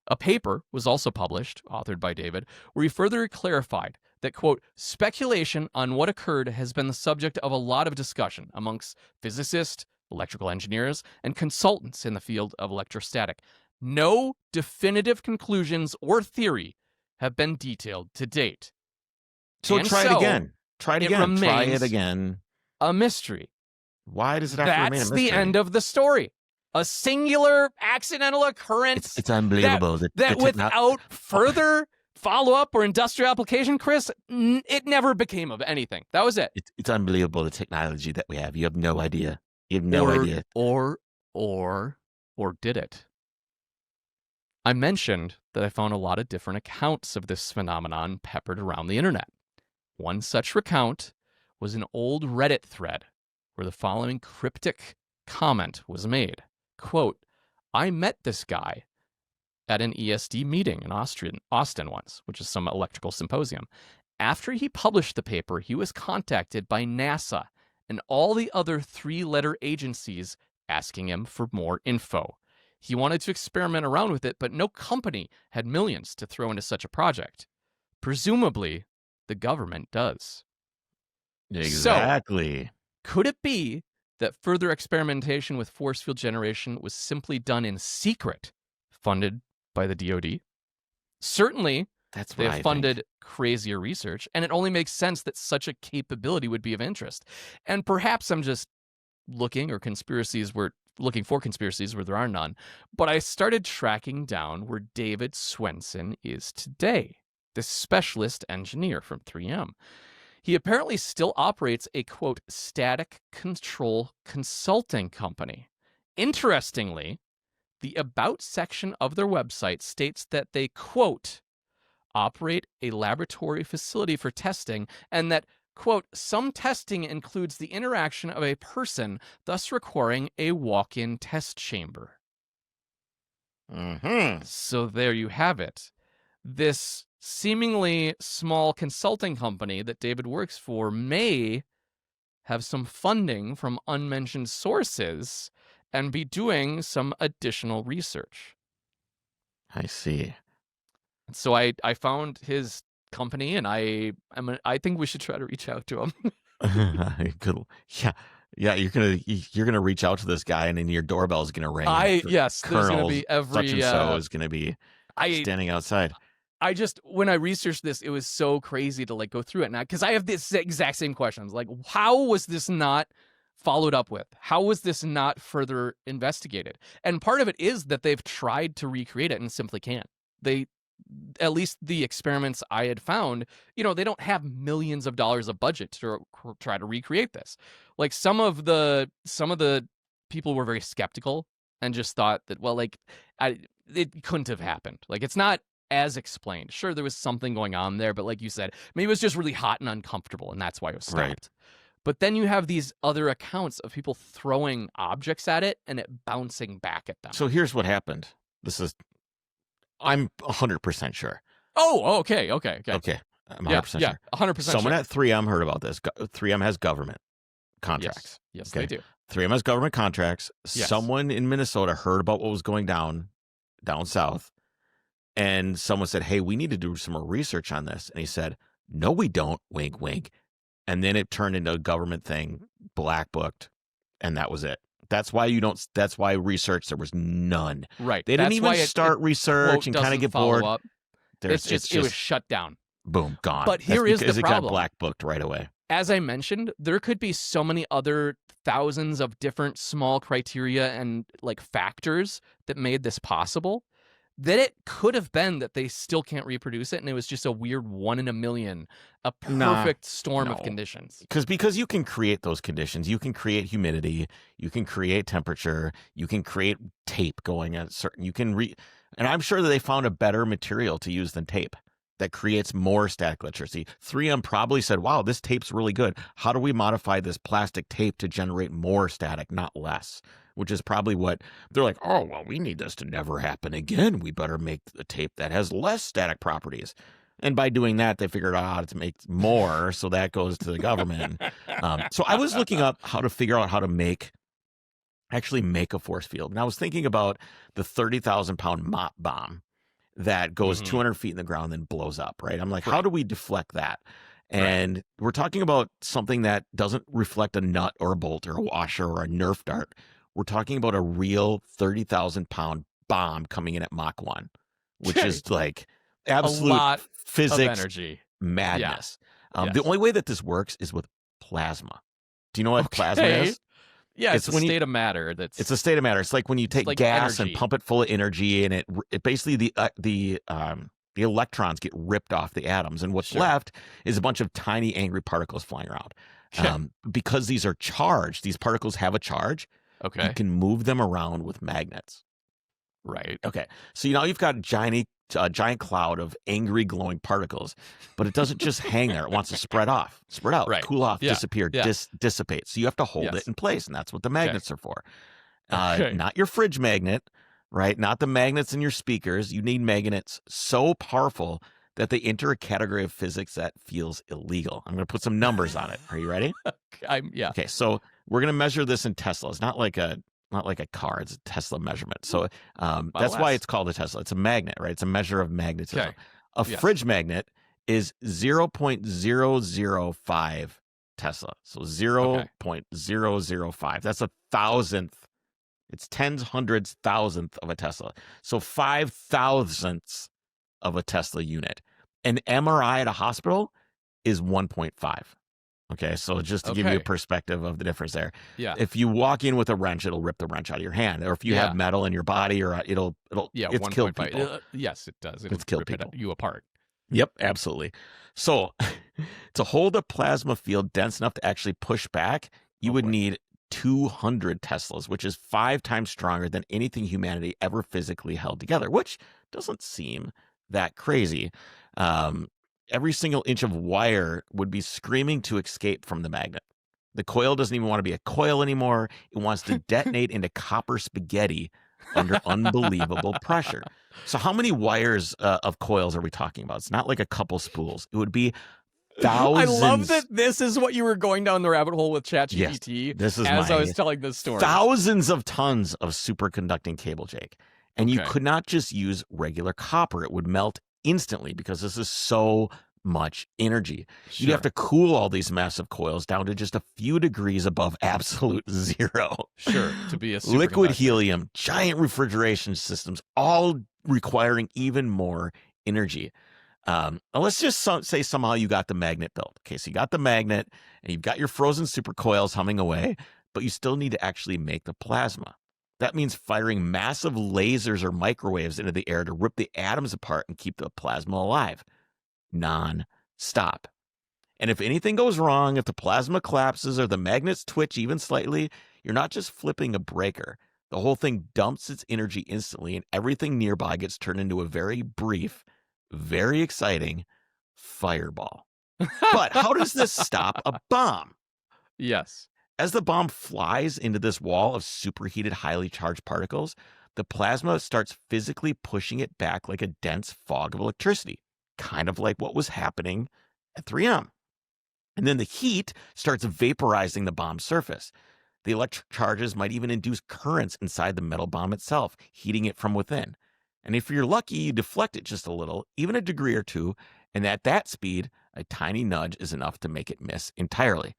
A paper was also published, authored by David, where he further clarified that, quote, speculation on what occurred has been the subject of a lot of discussion amongst physicists, electrical engineers, and consultants in the field of electrostatic. No definitive conclusions or theory have been detailed to date. So try it again. Try it again. Try it again. A mystery. Why does it have to remain a mystery? That's the end of the story. A singular accidental occurrence. It's unbelievable. That without further follow-up or industrial application, Kris, it never became of anything. That was it. It's unbelievable, the technology that we have. You have no idea. You have no idea. Or did it? I mentioned that I found a lot of different accounts of this phenomenon peppered around the internet. One such recount was an old Reddit thread where the following cryptic comment was made. Quote, I met this guy at an ESD meeting in Austin once, which is some electrical symposium. After he published the paper, he was contacted by NASA and all the other 3-letter agencies asking him for more info. He wanted to experiment around with it, but no company had millions to throw into such a project. Presumably, the government does. Exactly. So, could it be that further experimentation with force field generation was simply done in secret, funded by the DoD? Certainly, That's what they I have funded think. crazier research, and it only makes sense that such a capability would be of interest. And perhaps I'm just looking for conspiracies where there are none, but I started tracking down where David Swenson is today, the specialist engineer from 3M. He apparently still operates a, quote, static control consulting company. Interestingly, the About section of their website states that they, quote, operate a laboratory facility for testing, and that, quote, some testing includes the interaction of a person, thus requiring a walk-in test chamber. Mm-hmm. So there you have it. This seemingly small consulting company that David works for may have some funding from unmentioned sources and be doing some additional research. I see. So I found his company, and I think we should try to reach out to him. Good. Yeah. You're gonna reach out to this guy, and then your doorbell is gonna ring. There's gonna be every such and so is gonna be standing outside. When I researched this, it was so crazy to like go through it now, because I have this exact same questions. Like, how was this not followed up with? How was this not further investigated? And part of it is that they've tried to recreate it and simply can't. At least the experiments I had found, they don't have millions of dollars of budget to try to recreate this. Like some of the people were very skeptical and just thought that, well, like it couldn't have happened. Like it's not as explained. Sure, there was something going on there, but like you said, maybe it was just really hot and uncomfortable, and that's why it was stopped. Right. But then you have these other accounts of people throwing objects at it and it bouncing back at them. So here's what happened. I'm 100% sure. Oh, okay. Okay, I'm 100% Yeah, sure. yeah, 100% Someone sure. at 3M heard about this. 3M has government Yes, contracts. yes, Okay. they do. 3M has government contracts. Yes. Someone in Minnesota heard about what was going down south, and someone said, "Hey, we need to do some more research on this." And he said, "No, we don't." Wink, wink. And then it turned into a government thing, black booked, and that was it. That's why you don't. That's why research there was none. Right. They didn't That's even why start research quote, and kind of doesn't get follow bored. up. There's, It was shut down. boom, gone. But That's here is the because it got problem. black booked right away. As I mentioned, there could be so many other thousands of different small criteria and like factors that made this possible that it could have been that they still can't reproduce it, and it was just a weird 1 in a million, a perfect storm of no. conditions. Because you can create those conditions. You can create humidity. You can create temperature. You can create tape going at certain. You can and I'm sure that they found a better material to use than tape that creates more static electricity. 3M probably said, "Wow, this tape's really good. How do we modify this plastic tape to generate more static, not less?" Which is probably what they're like. "Oh, well, we need this to never happen again. We better make a tape that has less static properties." And by doing that, they figured out how to make more. So that goes to the government. So I was looking up how to figure out how to actually make a force field. And I was thinking about the 30,000-pound mop bomb that goes 200 feet in the ground and then blows up, right? I'm like, how do we deflect that? And we're talking about something that doesn't reflect a nut or a bolt or a washer or a Nerf dart. We're talking about a real 30,000-pound bomb coming in at Mach 1, which is like absolute a lot physics of energy. madness. Yes. The only way that this works is with plasma. Do you know what plasma is? Yeah, it's a when state of matter. It's a state of matter. It's like when you take like gas energy. and pump it full of energy, and it basically the electrons get ripped off the atoms, and what's left is a bunch of tiny angry particles flying around. Because these are charged, these particles have a charge. Okay. You can move them around with magnets. Right. Okay. So now you've got a giant cloud of angry glowing particles, but it doesn't just hang there. It wants to spread out, cool off, disappear, dissipate. So you have to hold it in place, and that's what the magnets are for. Not your fridge magnet, right? Not the magnets in your speakers. You need magnets so powerful that they enter a category of physics that feels illegal. I'm going to put some numbers on it. Are you ready? Yeah. Okay. So we're going to measure this in Teslas, not like a car. It's a Tesla measurement. So that's why it's called a Tesla. It's a magnet, right? It's a measure of magnetism. A fridge magnet is 0.005 Tesla. So 0.005. That's a thousandth. It's tens, hundreds, thousandth of a Tesla. So 5,000ths of a Tesla unit. An MRI at a hospital is 1.5. Okay, so just to give you a perspective of the difference there. Yeah. If you walk in with a wrench, it'll rip the wrench out of your hand. Or if you have metal in your body, or it's killed people. Yes, it does. It's killed people. You apart. Yep, absolutely. So to hold a plasma field dense enough to actually push back, you would need 200 Teslas, which is 5 times stronger than anything humanity ever physically held together, which doesn't seem that crazy. Every single inch of wire would be screaming to escape from the magnet. The coil doesn't even want to be a coil anymore. It wants to detonate into copper spaghetti under unbelievable pressure. So how many wires of coils are we talking about? It's not like a couple spools. It would be thousands. I love that this is what you were going down the rabbit hole with ChatGPT. Yes, this is as I was telling this story. Thousands of tons of superconducting cable, Jake. And you could not just use regular copper. It would melt instantly because this is so much energy. You'd have to cool all these massive coils down to just a few degrees above absolute zero. Sure, to be a liquid helium, giant refrigeration systems, all requiring even more energy. Let's just say somehow you got the magnet built. Okay, so you got the magnet and you've got your frozen supercoils humming away, but you still need to actually make the plasma. That means firing massive lasers or microwaves into the air to rip the atoms apart and keep the plasma alive. Non-stop. And if anything goes wrong, if the plasma collapses or the magnets twitch even slightly, you're not just flipping a breaker. The whole thing dumps its energy instantly, and everything nearby gets turned into a very brief, very exciting fireball. But how does this stop a bomb? Yes. As the bomb flies into this wall of superheated, highly charged particles, the plasma starts physically pushing it back like a dense fog of electricity. kind of like what was happening at 3M. And then the heat starts vaporizing the bomb's surface. The electric charges might even induce currents inside the metal bomb itself, heating it from within. And if you're lucky, you deflect it just a little, even a degree or two, and at that speed, a tiny nudge is enough to make it miss entirely.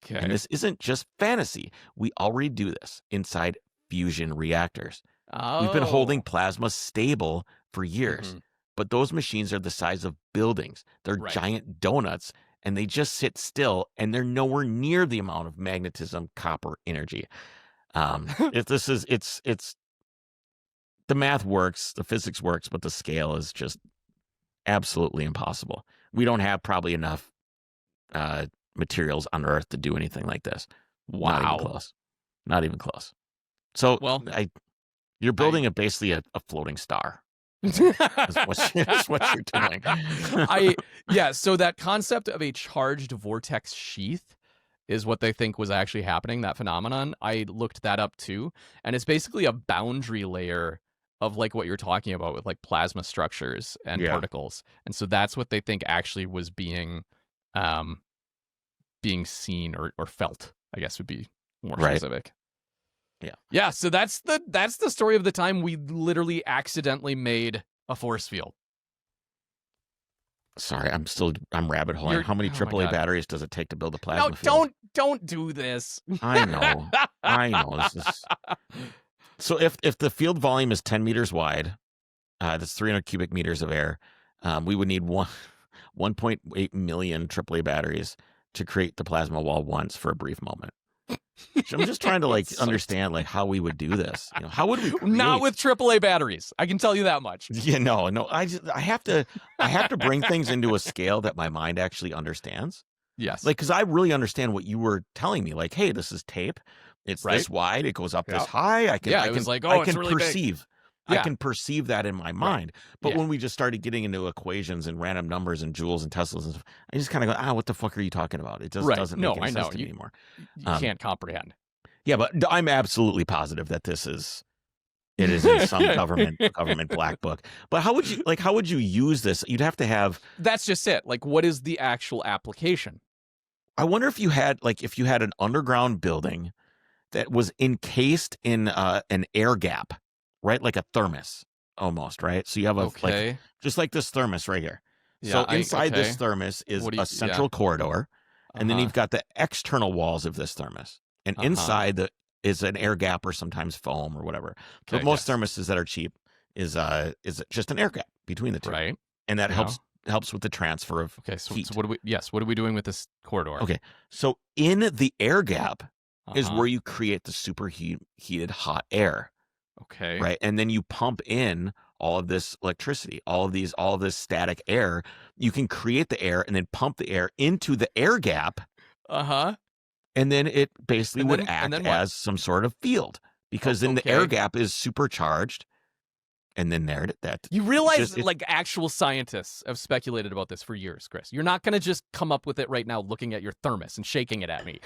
Okay. And this isn't just fantasy. We already do this inside fusion reactors. We've been holding plasma stable for years, but those machines are the size of buildings. They're giant donuts, and they just sit still, and they're nowhere near the amount of magnetism, copper, energy. It's the math works, the physics works, but the scale is just absolutely impossible. We don't have probably enough materials on Earth to do anything like this. Wow. Not even close. Not even close. So, well, you're building basically a floating star. Is what you're doing. So that concept of a charged vortex sheath is what they think was actually happening, that phenomenon. I looked that up too, and it's basically a boundary layer of like what you're talking about with like plasma structures and particles. And so that's what they think actually was being seen or felt, I guess would be more specific. Yeah, so that's the story of the time we literally accidentally made a force field. Sorry, I'm rabbit holing. How many AAA batteries does it take to build a plasma field? Don't do this. I know. This is... So if the field volume is 10 meters wide, that's 300 cubic meters of air, we would need 1.8 million AAA batteries to create the plasma wall once for a brief moment. So I'm just trying to understand how we would do this. How would we create... Not with AAA batteries. I can tell you that much. Yeah, no. I have to bring things into a scale that my mind actually understands. Yes. Because I really understand what you were telling me. Like, hey, this is tape. It's this wide. It goes up this high. I can really perceive. Big. I can perceive that in my mind. But when we just started getting into equations and random numbers and joules and teslas and stuff, I just kind of go, what the fuck are you talking about? It just doesn't make any sense to me anymore. You can't comprehend. Yeah, but I'm absolutely positive that it is in some government black book. But how would you use this? You'd have to have... That's just it. What is the actual application? I wonder if you had an underground building that was encased in an air gap. Right? Like a thermos almost, right? So you have just like this thermos right here. Yeah, so inside this thermos is a central corridor, and then you've got the external walls of this thermos. And inside is an air gap or sometimes foam or whatever. But most thermoses that are cheap is just an air gap between the two. Right. And that helps with the transfer of heat. So what are we doing with this corridor? Okay. So in the air gap is where you create the superheated hot air. Okay. Right. And then you pump in all of this electricity, all of this static air. You can create the air and then pump the air into the air gap. And then it basically would act as some sort of field because then the air gap is supercharged. And then you realize actual scientists have speculated about this for years, Chris. You're not going to just come up with it right now looking at your thermos and shaking it at me.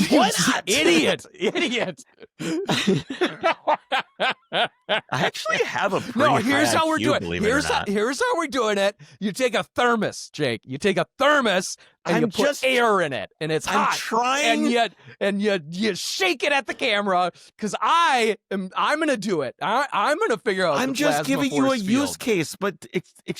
Why not? Idiot. I actually have a pretty here's high how we're IQ, doing it. Here's how we're doing it. You take a thermos, Jake. You take a thermos and you put air in it, and it's hot. I'm trying, and you shake it at the camera because I'm gonna do it. I'm gonna figure out. I'm just giving you a use case, but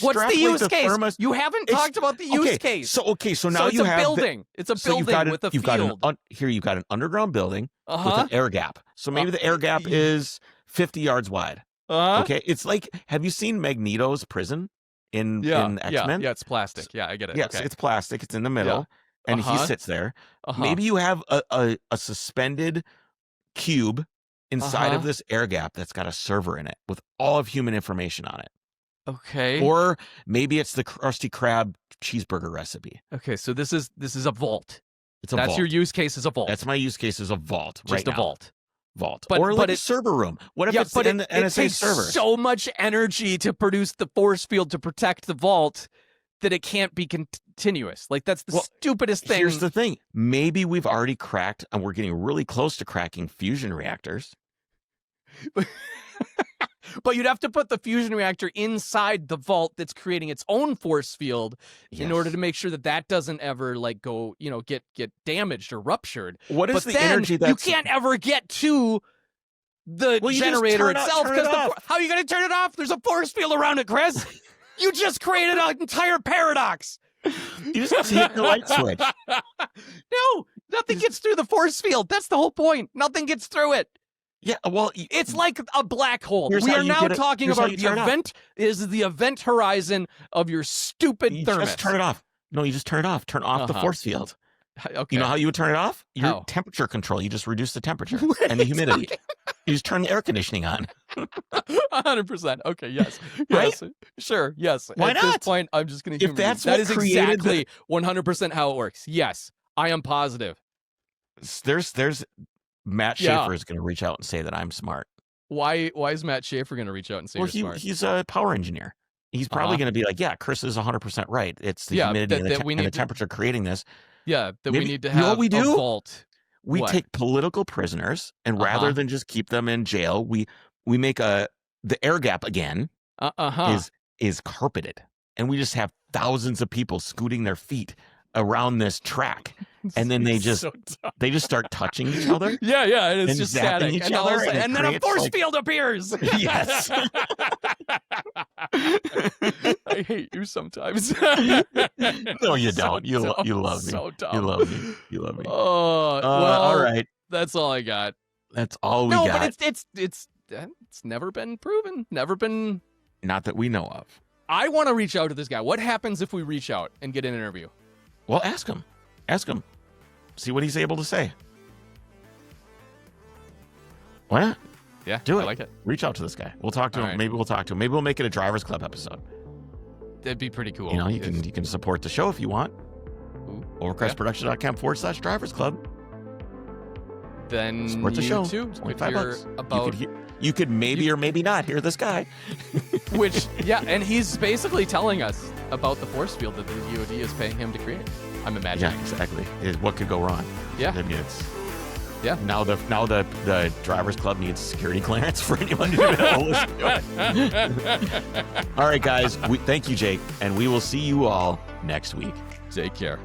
what's the use case? Thermos. You haven't talked about the use case. So now you have building. It's a building with a field. Here you've got an underground building with an air gap. So maybe the air gap is 50 yards wide. Okay, it's like, have you seen Magneto's prison in X-Men? Yeah, it's plastic. Yeah, I get it. Yes, it's plastic. It's in the middle, and he sits there. Maybe you have a suspended cube inside of this air gap that's got a server in it with all of human information on it. Okay. Or maybe it's the Krusty Krab cheeseburger recipe. Okay, so this is a vault. That's your use case is a vault. That's my use case is a vault. Just a vault. Or like a server room. What if it's an NSA server? So much energy to produce the force field to protect the vault that it can't be continuous. That's the stupidest thing. Here's the thing. Maybe we've already cracked, and we're getting really close to cracking fusion reactors. But you'd have to put the fusion reactor inside the vault that's creating its own force field in order to make sure that that doesn't ever like go, get damaged or ruptured. What is but the then energy that's... you can't ever get to the generator itself because how are you going to turn it off? There's a force field around it, Kris. You just created an entire paradox. You just have to hit the light switch. No, nothing gets through the force field. That's the whole point. Nothing gets through it. Yeah, well, It's like a black hole. Here's We how are you now get it- talking here's how about you the turn it off. event is the event horizon of your stupid you thermos. just turn it off. No, you just turn it off. Turn off the force field. Okay. You know how you would turn it off? Your How? temperature control. You just reduce the temperature and the humidity. You just turn the air conditioning on. 100%. Okay, yes. Right? Yes. Sure, yes. Why At not? this point, I'm just going to If that's that what is created exactly 100% how it works. Yes, I am positive. There's Matt Yeah. Schaefer is going to reach out and say that I'm smart. Why is Matt Schaefer going to reach out and say Well, you're smart? he's a power engineer. He's probably going to be like, yeah, Chris is 100% right. It's the Yeah, humidity that and we the need to- temperature creating this. Yeah, that Maybe- we need to you know have what we do? a vault. We What? take political prisoners, and rather Uh-huh. than just keep them in jail, we make the air gap again is carpeted, and we just have thousands of people scooting their feet around this track, and then they just So dumb. start touching each other. Yeah, and it's and just zapping static. each And, all of a other, sudden- and it and then a creates, force like- field appears. Yes. I hate you sometimes. No, you So don't. You dumb, love me. So dumb. You love me. You love me. Oh, well, All right. That's all I got. That's all we No, got. but it's never been proven. Never been. Not that we know of. I want to reach out to this guy. What happens if we reach out and get an interview? Well, ask him. Ask him. See what he's able to say. Why not? Yeah, Do I it. like it. Reach out to this guy. We'll talk to All him. right. Maybe we'll talk to him. Maybe we'll make it a Drivers Club episode. That'd be pretty cool. You know, you can support the show if you want. Ooh, Overcrestproduction.com/Drivers Club. Then Support the you show. too. It's only If $5. you're about You could maybe or maybe not hear this guy. which, yeah, and he's basically telling us about the force field that the DoD is paying him to create. I'm Yeah, imagining. exactly. What could go wrong? Yeah. I mean, it's Yeah. Now the Drivers Club needs security clearance for anyone to be able to listen to it. All right, guys. Thank you, Jake, and we will see you all next week. Take care.